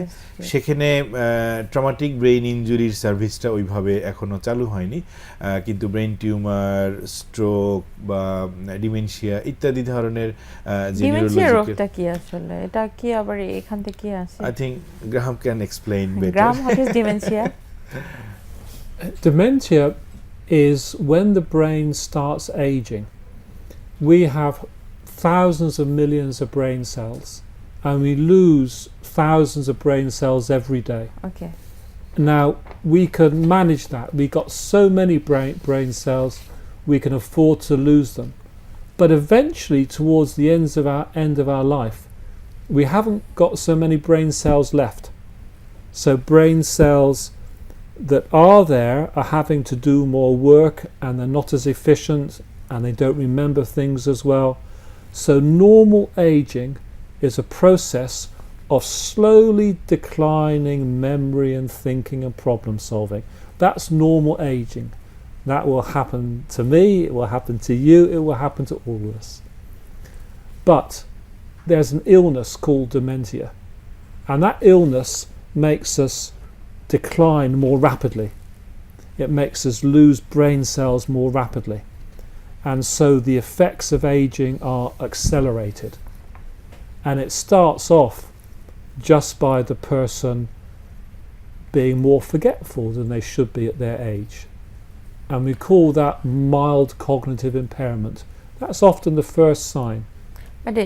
সেখানে ট্রমাটিক ব্রেইন ইনজুরির সার্ভিসটা ওইভাবে এখনো চালু হয়নি, কিন্তু ব্রেইন টিউমার, স্ট্রোক বা ডিমেনশিয়া ইত্যাদি ধরনের যে ডিমেনশিয়া রোগটা কি আসলে, এটা কি আবার এখান থেকে আসে? I think Graham can explain better. Graham, what is dementia? Dementia is when the brain starts aging. We have thousands of millions of brain cells, and we lose thousands of brain cells every day. Okay. Now, we can manage that. We've got so many brain cells, we can afford to lose them. But eventually, towards the end of our life, we haven't got so many brain cells left. So brain cells that are there are having to do more work, and they're not as efficient, and they don't remember things as well. So normal aging is a process of slowly declining memory and thinking and problem solving. That's normal aging. That will happen to me, it will happen to you, it will happen to all of us. But there's an illness called dementia, and that illness makes us decline more rapidly. It makes us lose brain cells more rapidly. And so the effects of aging are accelerated. And it starts off just by the person being more forgetful than they should be at their age. And we call that mild cognitive impairment. That's often the first sign. But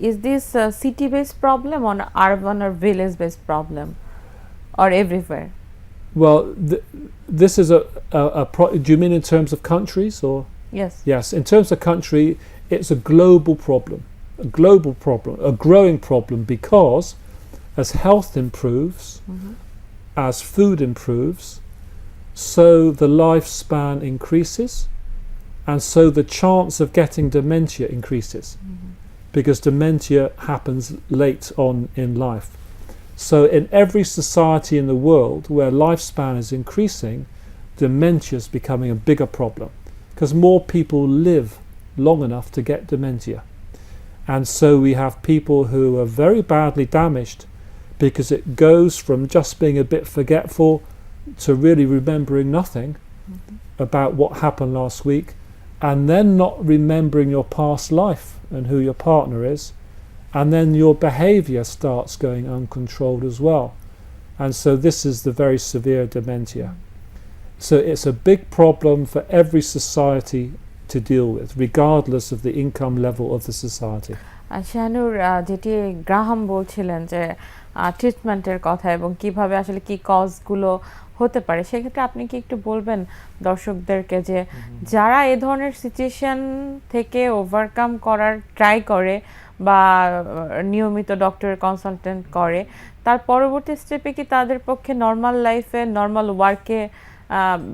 is this a city-based problem or an urban or village-based problem, or everywhere? Well, this is do you mean in terms of countries or? Yes. Yes, in terms of country, it's a global problem, a growing problem, because as health improves, as food improves, so the lifespan increases, and so the chance of getting dementia increases, because dementia happens late on in life. So in every society in the world where lifespan is increasing, dementia is becoming a bigger problem, because more people live long enough to get dementia. And so we have people who are very badly damaged, because it goes from just being a bit forgetful to really remembering nothing about what happened last week, and then not remembering your past life and who your partner is, and then your behaviour starts going uncontrolled as well. And so this is the very severe dementia. So it's a big problem for every society to deal with, regardless of the income level of the society. Shahnoor, যেটি Graham বলছিলেন যে ট্রিটমেন্টের কথা এবং কিভাবে আসলে কি কজগুলো হতে পারে। সেক্ষেত্রে আপনি কি একটু বলবেন দর্শকদেরকে যে যারা এ ধরনের সিচুয়েশন থেকে ওভারকাম করার ট্রাই করে বা নিয়মিত ডক্টরের কনসালটেন্ট করে, তার পরবর্তী স্টেপে কি তাদের পক্ষে নর্মাল লাইফে নর্মাল ওয়ার্কে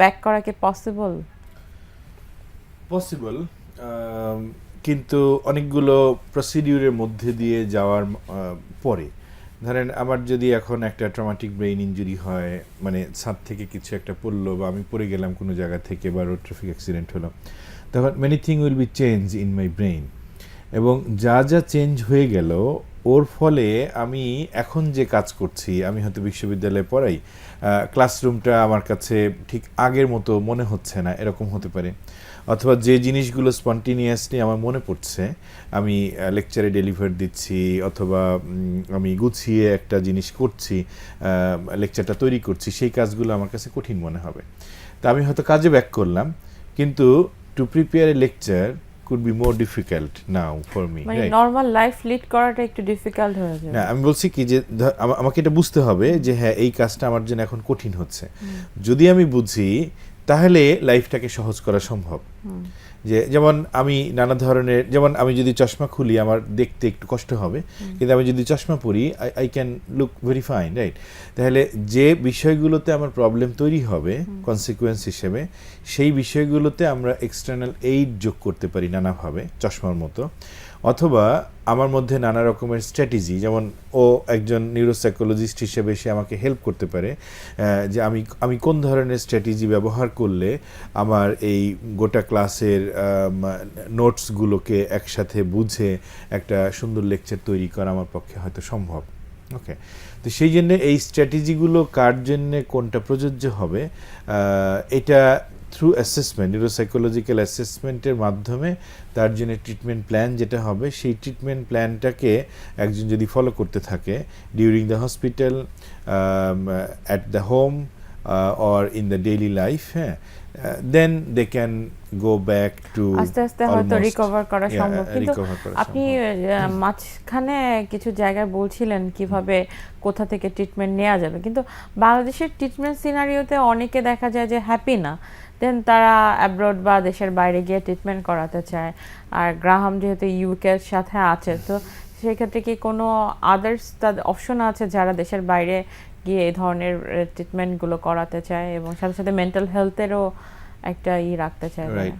ব্যাক করা কি পসিবল? পসিবল, কিন্তু অনেকগুলো প্রসিডিউরের মধ্যে দিয়ে যাওয়ার পরে, ধরেন আমার যদি এখন একটা ট্রমাটিক ব্রেইন ইনজুরি হয়, মানে ছাদ থেকে কিছু একটা পড়লো বা আমি পড়ে গেলাম কোনো জায়গা থেকে বা রোড ট্রাফিক অ্যাক্সিডেন্ট হলো, তখন many thing will be change in my brain. এবং যা যা চেঞ্জ হয়ে গেল ওর ফলে আমি এখন যে কাজ করছি, আমি হয়তো বিশ্ববিদ্যালয়ে পড়াই, ক্লাসরুমটা আমার কাছে ঠিক আগের মতো মনে হচ্ছে না, এরকম হতে পারে। অথবা যে জিনিসগুলো স্পন্টিনিয়াসলি আমার মনে পড়ছে, আমি লেকচারে ডেলিভার দিচ্ছি অথবা আমি গুছিয়ে একটা জিনিস করছি, লেকচারটা তৈরি করছি, সেই কাজগুলো আমার কাছে কঠিন মনে হবে। তা আমি হয়তো কাজে ব্যাক করলাম, কিন্তু to prepare a lecture could be more difficult now for me, মানে right? নরমাল লাইফ লিড করাটা একটু ডিফিকাল্ট হয়ে যায়। না, আমি বলছি কি যে আমাকে এটা বুঝতে হবে যে হ্যাঁ এই কাজটা আমার জন্য এখন কঠিন হচ্ছে। যদি আমি বুঝি তাহলে লাইফটাকে সহজ করা সম্ভব। যে যেমন আমি নানা ধরনের, যেমন আমি যদি চশমা খুলি আমার দেখতে একটু কষ্ট হবে, কিন্তু আমি যদি চশমা পরি I can look very fine, right? তাহলে যে বিষয়গুলোতে আমার প্রবলেম তৈরি হবে কনসিকুয়েন্স হিসেবে, সেই বিষয়গুলোতে আমরা এক্সটার্নাল এইড যোগ করতে পারি নানাভাবে, চশমার মতো। অথবা আমার মধ্যে নানা রকমের স্ট্র্যাটেজি, যেমন ও একজন নিউরোসাইকোলজিস্ট হিসেবে সে আমাকে হেল্প করতে পারে যে আমি কোন ধরনের স্ট্র্যাটেজি ব্যবহার করলে আমার এই গোটা ক্লাসের নোটসগুলোকে একসাথে বুঝে একটা সুন্দর লেকচার তৈরি করা আমার পক্ষে হয়তো সম্ভব। ওকে, তো সেই জন্য এই স্ট্র্যাটেজিগুলো কার জন্যে কোনটা প্রযোজ্য হবে, এটা থ্রু অ্যাসেসমেন্ট, নিউরোসাইকোলজিক্যাল অ্যাসেসমেন্টের মাধ্যমে তার জন্য ট্রিটমেন্ট প্ল্যান যেটা হবে, সেই ট্রিটমেন্ট প্ল্যানটাকে একজন যদি ফলো করতে থাকে during the hospital, at the home or in the daily life, হ্যাঁ, then they can go back to আস্তে আস্তে হয়তো রিকভার করা সম্ভব। কিন্তু আপনি মাঝখানে কিছু জায়গায় বলছিলেন কিভাবে কোথা থেকে ট্রিটমেন্ট নেওয়া যাবে, কিন্তু বাংলাদেশের ট্রিটমেন্ট সিনারিওতে অনেকে দেখা যায় যে হ্যাপি না, দেন তারা অ্যাব্রড বা দেশের বাইরে গিয়ে ট্রিটমেন্ট করাতে চায়। আর গ্রাহাম যেহেতু ইউকের সাথে আছে, তো সেক্ষেত্রে কি কোনো আদার্স তাদের অপশন আছে যারা দেশের বাইরে গিয়ে এই ধরনের ট্রিটমেন্টগুলো করাতে চায় এবং সাথে সাথে মেন্টাল হেলথেরও একটা রাখতে চায়? রাইট,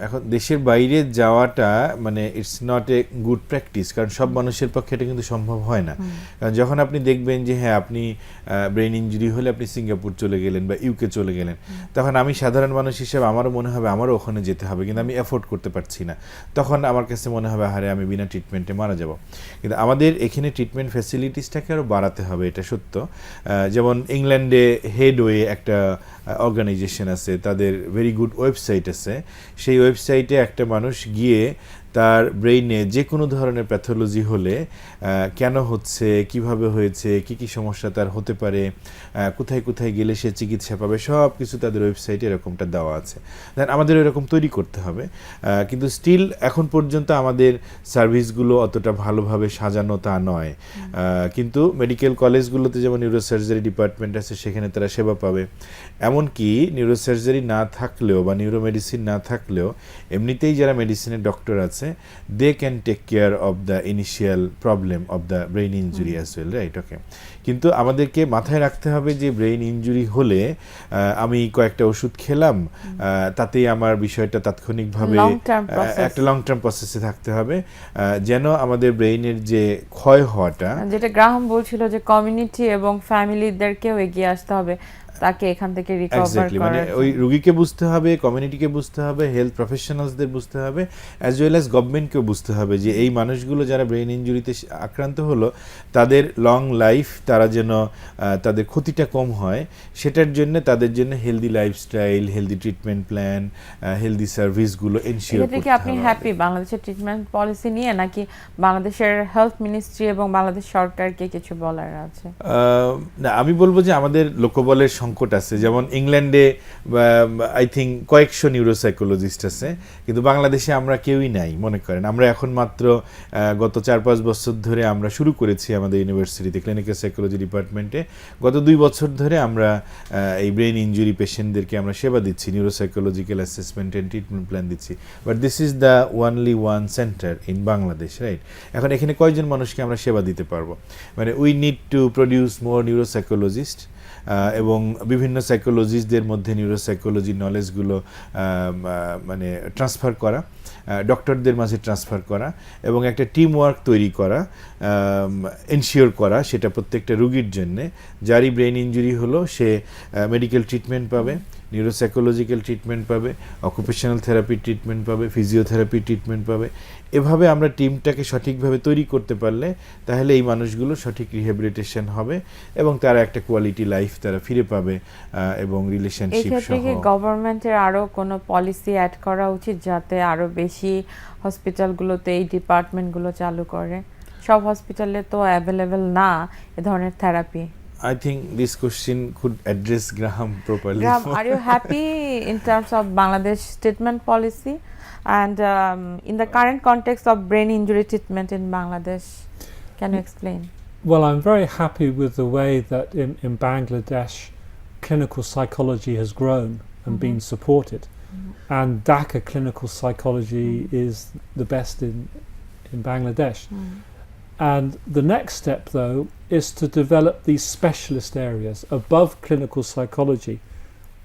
এখন দেশের বাইরে যাওয়াটা মানে it's not a good practice, কারণ সব মানুষের পক্ষে এটা কিন্তু সম্ভব হয় না। কারণ যখন আপনি দেখবেন যে হ্যাঁ আপনি ব্রেন ইনজুরি হলে আপনি সিঙ্গাপুর চলে গেলেন বা ইউকে চলে গেলেন, তখন আমি সাধারণ মানুষ হিসেবে আমারও মনে হবে আমারও ওখানে যেতে হবে, কিন্তু আমি অ্যাফোর্ড করতে পারছি না। তখন আমার কাছে মনে হবে আরে আমি বিনা ট্রিটমেন্টে মারা যাব। কিন্তু আমাদের এখানে ট্রিটমেন্ট ফ্যাসিলিটিসটাকে আরও বাড়াতে হবে, এটা সত্য। যেমন ইংল্যান্ডে হেডওয়ে একটা অর্গানাইজেশন আছে, তাদের ভেরি গুড ওয়েবসাইট আছে। সেই ওয়েবসাইটে একটা মানুষ গিয়ে তার ব্রেইনে যে কোনো ধরনের প্যাথোলজি হলে কেন হচ্ছে, কিভাবে হয়েছে, কি কি সমস্যা তার হতে পারে, কোথায় কোথায় গেলে সে চিকিৎসা পাবে, সব কিছু তাদের ওয়েবসাইটে এরকমটা দেওয়া আছে। দেন আমাদের এরকম তৈরি করতে হবে। কিন্তু স্টিল এখন পর্যন্ত আমাদের সার্ভিসগুলো অতটা ভালোভাবে সাজানো তা নয়। কিন্তু মেডিকেল কলেজগুলোতে যেমন নিউরোসার্জারি ডিপার্টমেন্ট আছে, সেখানে তারা সেবা পাবে। এমনকি নিউরোসার্জারি না থাকলেও বা নিউরোমেডিসিন না থাকলেও এমনিতেই যারা মেডিসিনের ডক্টর আছে, they can take care of the initial problem of the brain injury as well, right? Okay, কিন্তু আমাদেরকে মাথায় রাখতে হবে যে ব্রেইন ইনজুরি হলে আমি কয়েকটা ওষুধ খেলাম, তাতেই আমার বিষয়টা তাৎক্ষণিকভাবে একটা লং টার্ম প্রসেসে থাকতে হবে, যেন আমাদের ব্রেইনের যে ক্ষয় হওয়াটা, যেটা গ্রাহাম বলছিল যে কমিউনিটি এবং ফ্যামিলিদেরকেও এগিয়ে আসতে হবে তাকে এখান থেকে রিকভার করার। মানে ওই রোগীকে বুঝতে হবে, কমিউনিটিকে বুঝতে হবে, হেলথ প্রফেশনালসদের বুঝতে হবে, অ্যাজ ওয়েল অ্যাজ গভর্নমেন্টকেও বুঝতে হবে যে এই মানুষগুলো যারা ব্রেইন ইনজুরিতে আক্রান্ত হলো তাদের লং লাইফ, তারা যেন তাদের ক্ষতিটা কম হয়, সেটার জন্য তাদের জন্য healthy lifestyle, healthy treatment plan, healthy সার্ভিসগুলো এনশিওর করতে হবে। আপনি হ্যাপি বাংলাদেশের ট্রিটমেন্ট পলিসি নিয়ে, নাকি বাংলাদেশের হেলথ মিনিস্ট্রি এবং বাংলাদেশ সরকারকে কিছু বলার আছে? না, আমি বলবো যে আমাদের লোকবলের সংকট আছে, যেমন ইংল্যান্ডে আই থিঙ্ক কয়েকশো নিউরোসাইকোলজিস্ট আছে, কিন্তু বাংলাদেশে আমরা কেউই নাই মনে করেন। আমরা এখন মাত্র গত 4-5 বছর ধরে আমরা শুরু করেছি আমাদের ইউনিভার্সিটিতে ক্লিনিক্যাল সাইকোলজি ডিপার্টমেন্টে। গত 2 বছর ধরে আমরা এই ব্রেন ইনজুরি পেশেন্টদেরকে আমরা সেবা দিচ্ছি, neuropsychological assessment and treatment plan দিচ্ছি। But this is the only one centre in Bangladesh, right? এখন এখানে কয়জন মানুষকে আমরা সেবা দিতে পারবো? মানে we need to produce more neuropsychologist, এবং বিভিন্ন সাইকোলজিস্টদের মধ্যে নিউরোসাইকোলজি নলেজগুলো মানে ট্রান্সফার করা, ডক্টরদের মাঝে ট্রান্সফার করা, এবং একটা টিম ওয়ার্ক তৈরি করা, এনশিওর করা সেটা প্রত্যেকটা রুগীর জন্যে যারই ব্রেন ইনজুরি হলো সে মেডিকেল ট্রিটমেন্ট পাবে, নিউরোসাইকোলজিক্যাল ট্রিটমেন্ট পাবে, অকুপেশনাল থেরাপি ট্রিটমেন্ট পাবে, ফিজিওথেরাপি ট্রিটমেন্ট পাবে। এভাবে আমরা টিমটাকে সঠিকভাবে তৈরি করতে পারলে তাহলে এই মানুষগুলো সঠিক রিহ্যাবিলিটেশন হবে এবং তারা একটা কোয়ালিটি লাইফ তারা ফিরে পাবে এবং রিলেশনশিপ সহ। এক্ষেত্রে কি গভর্নমেন্টের আরো কোনো পলিসি অ্যাড করা উচিত যাতে আরো বেশি হসপিটালগুলোতে এই ডিপার্টমেন্টগুলো চালু করে? সব হসপিটালে তো অ্যাভেলেবেল না এ ধরনের therapy. I think this question could address Graham properly. Graham, are you happy in terms of Bangladesh treatment policy and in the current context of brain injury treatment in Bangladesh? Can you explain? Well, I'm very happy with the way that in Bangladesh clinical psychology has grown and been supported. And Dhaka clinical psychology is the best in Bangladesh. And the next step, though, is to develop these specialist areas. Above clinical psychology,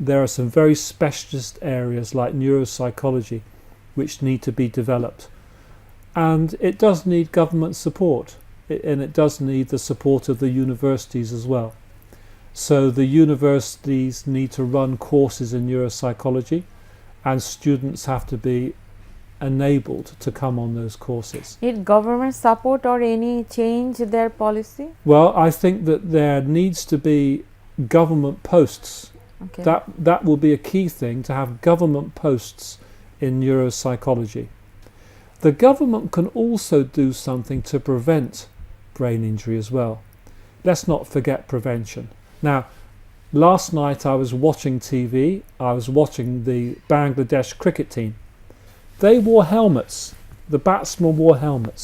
there are some very specialist areas like neuropsychology which need to be developed. And it does need government support, and it does need the support of the universities as well. So the universities need to run courses in neuropsychology, and students have to be enabled to come on those courses. Need government support or any change their policy? Well, I think that there needs to be government posts. Okay. That will be a key thing, to have government posts in neuropsychology. The government can also do something to prevent brain injury as well. Let's not forget prevention. Now, last night I was watching TV. I was watching the Bangladesh cricket team. They wore helmets. The batsmen wore helmets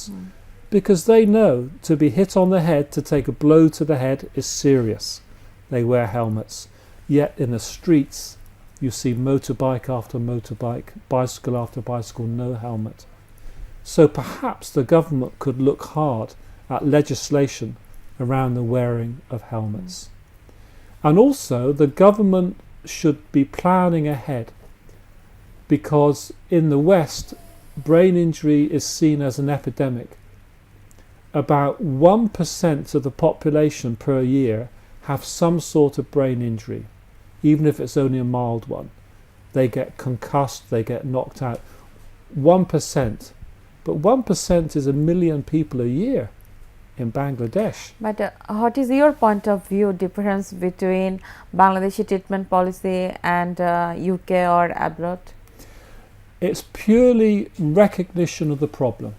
because they know to be hit on the head, to take a blow to the head, is serious. They wear helmets. Yet in the streets you see motorbike after motorbike, bicycle after bicycle, no helmet. So perhaps the government could look hard at legislation around the wearing of helmets. And also the government should be planning ahead, because in the West, brain injury is seen as an epidemic. About 1% of the population per year have some sort of brain injury, even if it's only a mild one. They get concussed, they get knocked out. 1%. But 1% is 1 million people a year in Bangladesh. But what is your point of view difference between Bangladeshi treatment policy and UK or abroad? It's purely recognition of the problem.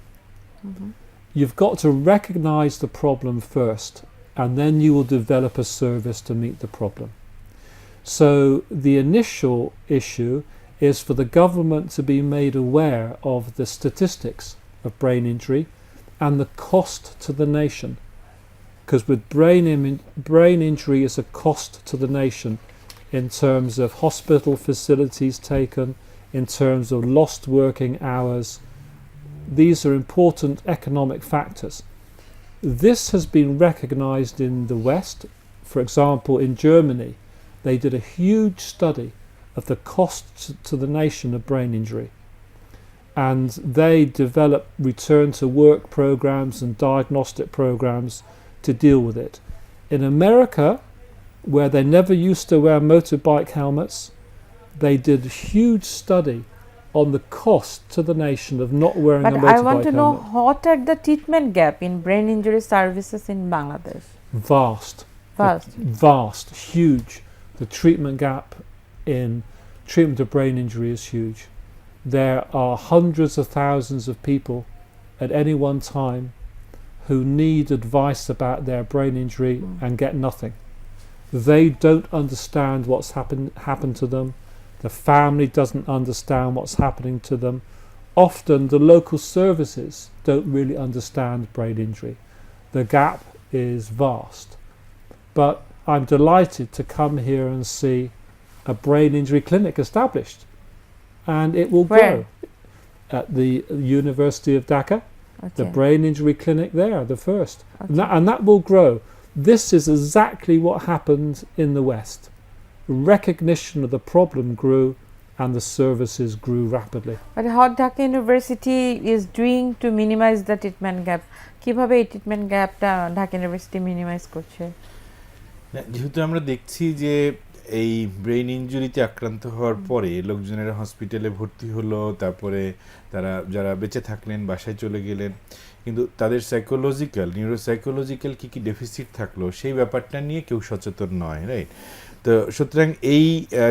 You've got to recognize the problem first, and then you will develop a service to meet the problem. So the initial issue is for the government to be made aware of the statistics of brain injury and the cost to the nation. Because with brain injury is a cost to the nation in terms of hospital facilities taken, in terms of lost working hours. These are important economic factors. This has been recognized in the West. For example, in Germany, they did a huge study of the cost to the nation of brain injury. And they developed return to work programs and diagnostic programs to deal with it. In America, where they never used to wear motorbike helmets, they did a huge study on the cost to the nation of not wearing a motorbike But helmet. I want to know, what are the treatment gap in brain injury services in Bangladesh? Vast. Vast, huge. The treatment gap in treatment of brain injury is huge. There are hundreds of thousands of people at any one time who need advice about their brain injury and get nothing. they don't understand what's happened to them. The family doesn't understand what's happening to them. Often the local services don't really understand brain injury. The gap is vast. But I'm delighted to come here and see a brain injury clinic established. And it will Where? grow at the University of Dhaka. Okay. The brain injury clinic there, the first. Okay. And that will grow. This is exactly what happened in the West. Recognition of the problem grew and the services grew rapidly. But how Dhaka University is doing to minimize the treatment gap? কিভাবে এই treatment গ্যাপটা Dhaka university minimise করছে? যেহেতু আমরা দেখছি যে এই brain ইনজুরিতে আক্রান্ত হওয়ার পরে লোকজনেরা হসপিটালে ভর্তি হলো, তারপরে তারা যারা বেঁচে থাকলেন বাসায় চলে গেলেন, কিন্তু তাদের নিউরোসাইকোলজিক্যাল কি ডেফিসিট থাকলো সেই ব্যাপারটা নিয়ে কেউ সচেতন নয়, রাইট? তো সুতরাং এই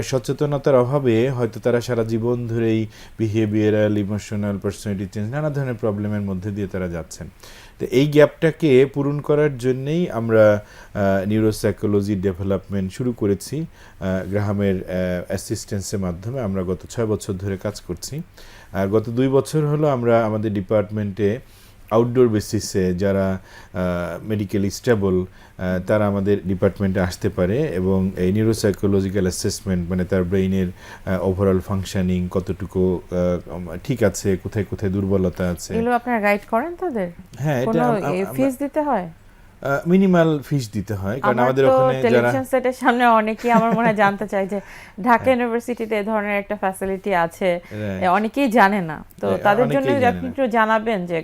সচেতনতার অভাবে হয়তো তারা সারা জীবন ধরেই বিহেভিয়ারাল, ইমোশনাল, পার্সোনালিটি চেঞ্জ, নানা ধরনের প্রবলেমের মধ্যে দিয়ে তারা যাচ্ছেন। তো এই গ্যাপটাকে পূরণ করার জন্যেই আমরা নিউরোসাইকোলজি ডেভেলপমেন্ট শুরু করেছি গ্রাহামের অ্যাসিস্ট্যান্সের মাধ্যমে। আমরা গত 6 বছর ধরে কাজ করছি। আর গত 2 বছর হলো আমরা আমাদের ডিপার্টমেন্টে আউটডোর বেসিসে যারা মেডিকেলি স্টেবল তারা আমাদের ডিপার্টমেন্টে আসতে পারে এবং এই নিউরোসাইকোলজিক্যাল অ্যাসেসমেন্ট, মানে তার ব্রেইনের ওভারঅল ফাংশনিং কতটুকু ঠিক আছে, কোথায় কোথায় দুর্বলতা আছে, এগুলো আপনারা গাইড করেন তাদের? হ্যাঁ, কোনো ফিস দিতে হয়? মিনিমাল ফিস দিতে হয়, কারণ আমাদের ওখানে যারা টেলিভিশন সেটের সামনে অনেকেই আমার মনে হয় জানতে চাই যে ঢাকা ইউনিভার্সিটিতে এই ধরনের একটা ফ্যাসিলিটি আছে, অনেকেই জানে না। তো তাদের জন্য আপনি একটু জানাবেন যে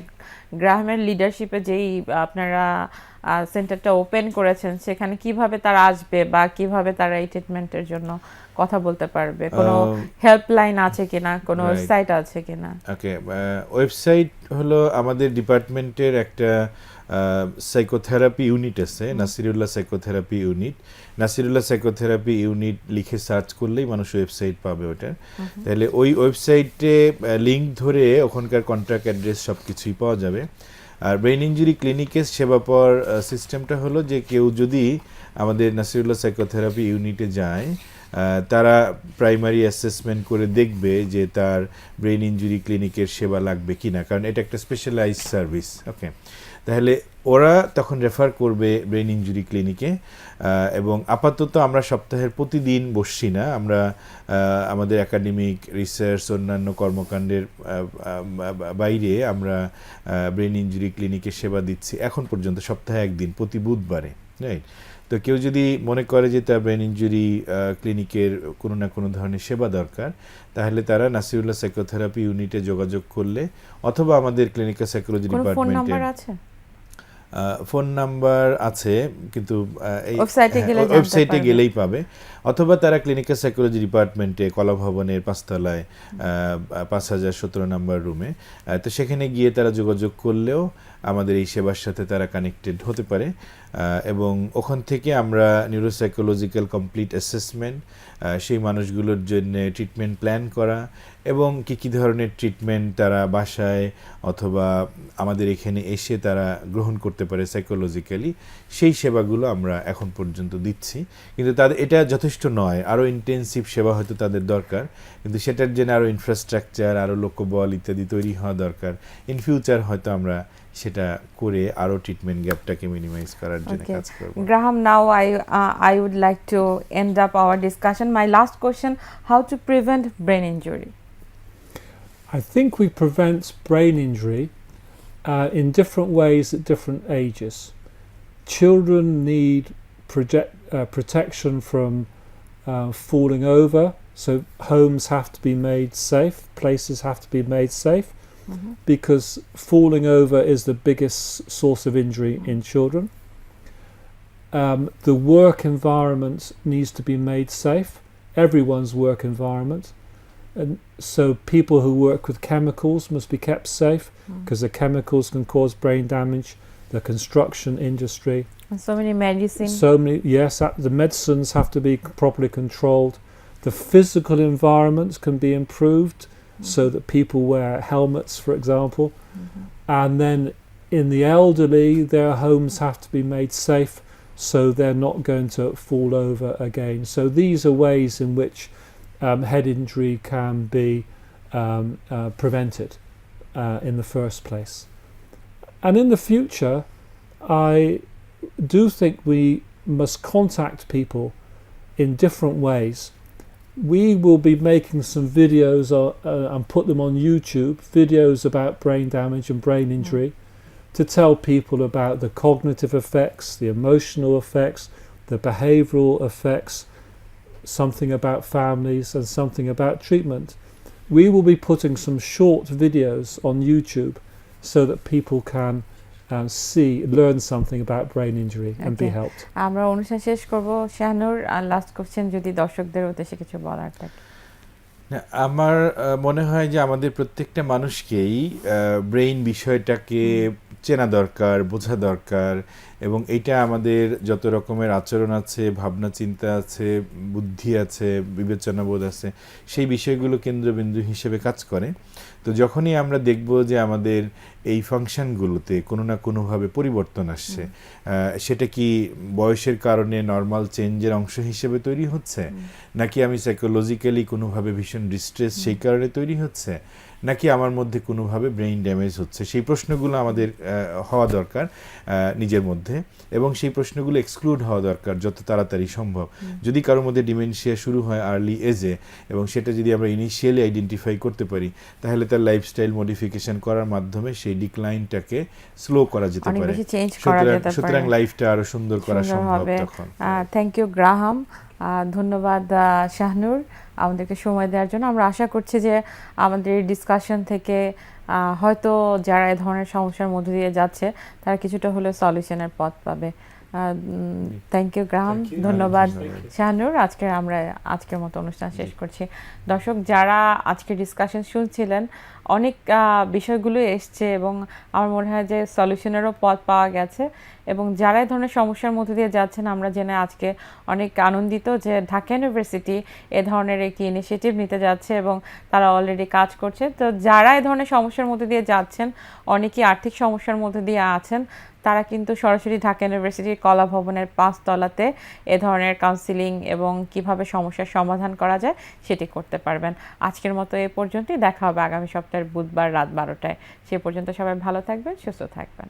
গ্রাহামের লিডারশিপে যেই আপনারা সেন্টারটা ওপেন করেছেন সেখানে কিভাবে তারা আসবে বা কিভাবে তারা এই ট্রিটমেন্টের জন্য কথা বলতে পারবে, কোনো হেল্পলাইন আছে কিনা, কোনো ওয়েবসাইট আছে কিনা? ওকে, ওয়েবসাইট হলো আমাদের ডিপার্টমেন্টের একটা সাইকোথেরাপি ইউনিট আছে, Nasirullah psychotherapy unit. Nasirullah psychotherapy unit লিখে সার্চ করলেই মানুষ ওয়েবসাইট পাবে ওটার। তাহলে ওই ওয়েবসাইটে লিঙ্ক ধরে ওখানকার কন্ট্যাক্ট অ্যাড্রেস সব কিছুই পাওয়া যাবে। আর ব্রেইন ইনজুরি ক্লিনিকের সেবা পাওয়ার সিস্টেমটা হলো যে কেউ যদি আমাদের নাসিরুল্লাহ সাইকোথেরাপি ইউনিটে যায়, তারা প্রাইমারি অ্যাসেসমেন্ট করে দেখবে যে তার ব্রেইন ইনজুরি ক্লিনিকের সেবা লাগবে কিনা, কারণ এটা একটা স্পেশালাইজড সার্ভিস। ওকে, তাহলে ওরা তখন রেফার করবে ব্রেইন ইনজুরি ক্লিনিকে। এবং আপাতত আমরা সপ্তাহের প্রতিদিন বসছি না, আমরা আমাদের একাডেমিক রিসার্চ অন্যান্য কর্মকাণ্ডের বাইরে আমরা ব্রেইন ইনজুরি ক্লিনিকে সেবা দিচ্ছি এখন পর্যন্ত সপ্তাহে একদিন, প্রতি বুধবারে, রাইট? তো কেউ যদি মনে করে যে তার ব্রেন ইনজুরি ক্লিনিকের কোনো না কোনো ধরনের সেবা দরকার, তাহলে তারা নাসিরুল্লাহ সাইকোথেরাপি ইউনিটে যোগাযোগ করলে অথবা আমাদের ক্লিনিক্যাল সাইকোলজি ডিপার্টমেন্টে ফোন নাম্বার আছে, কিন্তু ওয়েবসাইটে গেলেই পাবে, অথবা তারা ক্লিনিক্যাল সাইকোলজি ডিপার্টমেন্টে কলা ভবনের 5 তলায় 5017 নাম্বার রুমে, তো সেখানে গিয়ে তারা যোগাযোগ করলেও আমাদের এই সেবার সাথে তারা কানেক্টেড হতে পারে। এবং ওখান থেকে আমরা নিউরোসাইকোলজিক্যাল কমপ্লিট অ্যাসেসমেন্ট, সেই মানুষগুলোর জন্য ট্রিটমেন্ট প্ল্যান করা এবং কী ধরনের ট্রিটমেন্ট তারা বাসায় অথবা আমাদের এখানে এসে তারা গ্রহণ করতে পারে সাইকোলজিক্যালি, সেই সেবাগুলো আমরা এখন পর্যন্ত দিচ্ছি। কিন্তু তাদের এটা যথেষ্ট নয়, আরও ইন্টেন্সিভ সেবা হয়তো তাদের দরকার, কিন্তু সেটার জন্য আরও ইনফ্রাস্ট্রাকচার, আরও লোকবল ইত্যাদি তৈরি হওয়া দরকার। ইন ফিউচার হয়তো আমরা সেটা করে আরও ট্রিটমেন্ট গ্যাপটাকে মিনিমাইজ করার জন্য কাজ করব। Graham, now I would like to end up our discussion. My last question: how to prevent brain injury? I think we prevent brain injury in different ways at different ages. Children need protection from falling over, so homes have to be made safe, places have to be made safe, because falling over is the biggest source of injury in children. The work environment needs to be made safe, everyone's work environment. And so people who work with chemicals must be kept safe, because the chemicals can cause brain damage. The construction industry. And so many medicines. Yes, the medicines have to be properly controlled. The physical environments can be improved so that people wear helmets, for example. And then in the elderly, their homes have to be made safe so they're not going to fall over again. So these are ways in which head injury can be prevented in the first place. And in the future, I do think we must contact people in different ways. We will be making some videos and put them on YouTube, videos about brain damage and brain injury, to tell people about the cognitive effects, the emotional effects, the behavioural effects, something about families and something about treatment. We will be putting some short videos on YouTube so that people can learn something about brain injury and be helped. আমরা অনুষ্ঠান শেষ করব। Shahnoor, last question যদি দর্শকদের উদ্দেশ্যে কিছু বলার থাকে। আমার মনে হয় যে আমাদের প্রত্যেকটা মানুষকেই ব্রেইন বিষয়টাকে চেনা দরকার, বোঝা দরকার, এবং এটা আমাদের যত রকমের আচরণ আছে, ভাবনা চিন্তা আছে, বুদ্ধি আছে, বিবেচনাবোধ আছে, সেই বিষয়গুলো কেন্দ্রবিন্দু হিসেবে কাজ করে। তো যখনই আমরা দেখব যে আমাদের এই ফাংশনগুলোতে কোনো না কোনোভাবে পরিবর্তন আসছে, সেটা কি বয়সের কারণে নর্মাল চেঞ্জের অংশ হিসেবে তৈরি হচ্ছে, নাকি আমি সাইকোলজিক্যালি কোনোভাবে ভীষণ ডিস্ট্রেস সেই কারণে তৈরি হচ্ছে, নাকি আমার মধ্যে কোনোভাবে ব্রেইন ড্যামেজ হচ্ছে, সেই প্রশ্নগুলো আমাদের হওয়া দরকার নিজের মধ্যে, এবং সেই প্রশ্নগুলো এক্সক্লুড হওয়া দরকার যত তাড়াতাড়ি সম্ভব। যদি কারোর মধ্যে ডিমেনশিয়া শুরু হয় আর্লি এজে, এবং সেটা যদি আমরা ইনিশিয়ালি আইডেন্টিফাই করতে পারি, তাহলে তার লাইফস্টাইল মডিফিকেশন করার মাধ্যমে সেই ডিক্লাইনটাকে স্লো করা যেতে পারে, সুতরাং লাইফটা আরো সুন্দর করা সম্ভব তখন। থ্যাংক ইউ গ্রাহাম, ধন্যবাদ শাহনূর আমাদেরকে সময় দেওয়ার জন্য। আমরা আশা করছি যে আমাদের এই ডিসকাশন থেকে হয়তো যারা এই ধরনের সমস্যার মধ্যে দিয়ে যাচ্ছে তারা কিছুটা হলেও সলিউশনের পথ পাবে। থ্যাংক ইউ গ্রাহাম, ধন্যবাদ শাহনূর। আজকের মতো অনুষ্ঠান শেষ করছি। দর্শক, যারা আজকে ডিসকাশন শুনছিলেন, অনেক বিষয়গুলো এসছে এবং আমার মনে হয় যে সলিউশনেরও পথ পাওয়া গেছে, এবং যারা এই ধরনের সমস্যার মধ্যে দিয়ে যাচ্ছেন আমরা জেনে আজকে অনেক আনন্দিত যে ঢাকা ইউনিভার্সিটি এ ধরনের একটি ইনিশিয়েটিভ নিতে যাচ্ছে এবং তারা অলরেডি কাজ করছে। তো যারা এই ধরনের সমস্যার মধ্যে দিয়ে যাচ্ছেন, অনেকেই আর্থিক সমস্যার মধ্যে দিয়ে আছেন, তারা কিন্তু সরাসরি ঢাকা ইউনিভার্সিটির কলা ভবনের 5 তলাতে এ ধরনের কাউন্সিলিং এবং কিভাবে সমস্যার সমাধান করা যায় সেটি করতে পারবেন। আজকের মতো এ পর্যন্তই, দেখা হবে আগামী সপ্তাহের বুধবার রাত 12টায়। সে পর্যন্ত সবাই ভালো থাকবেন, সুস্থ থাকবেন।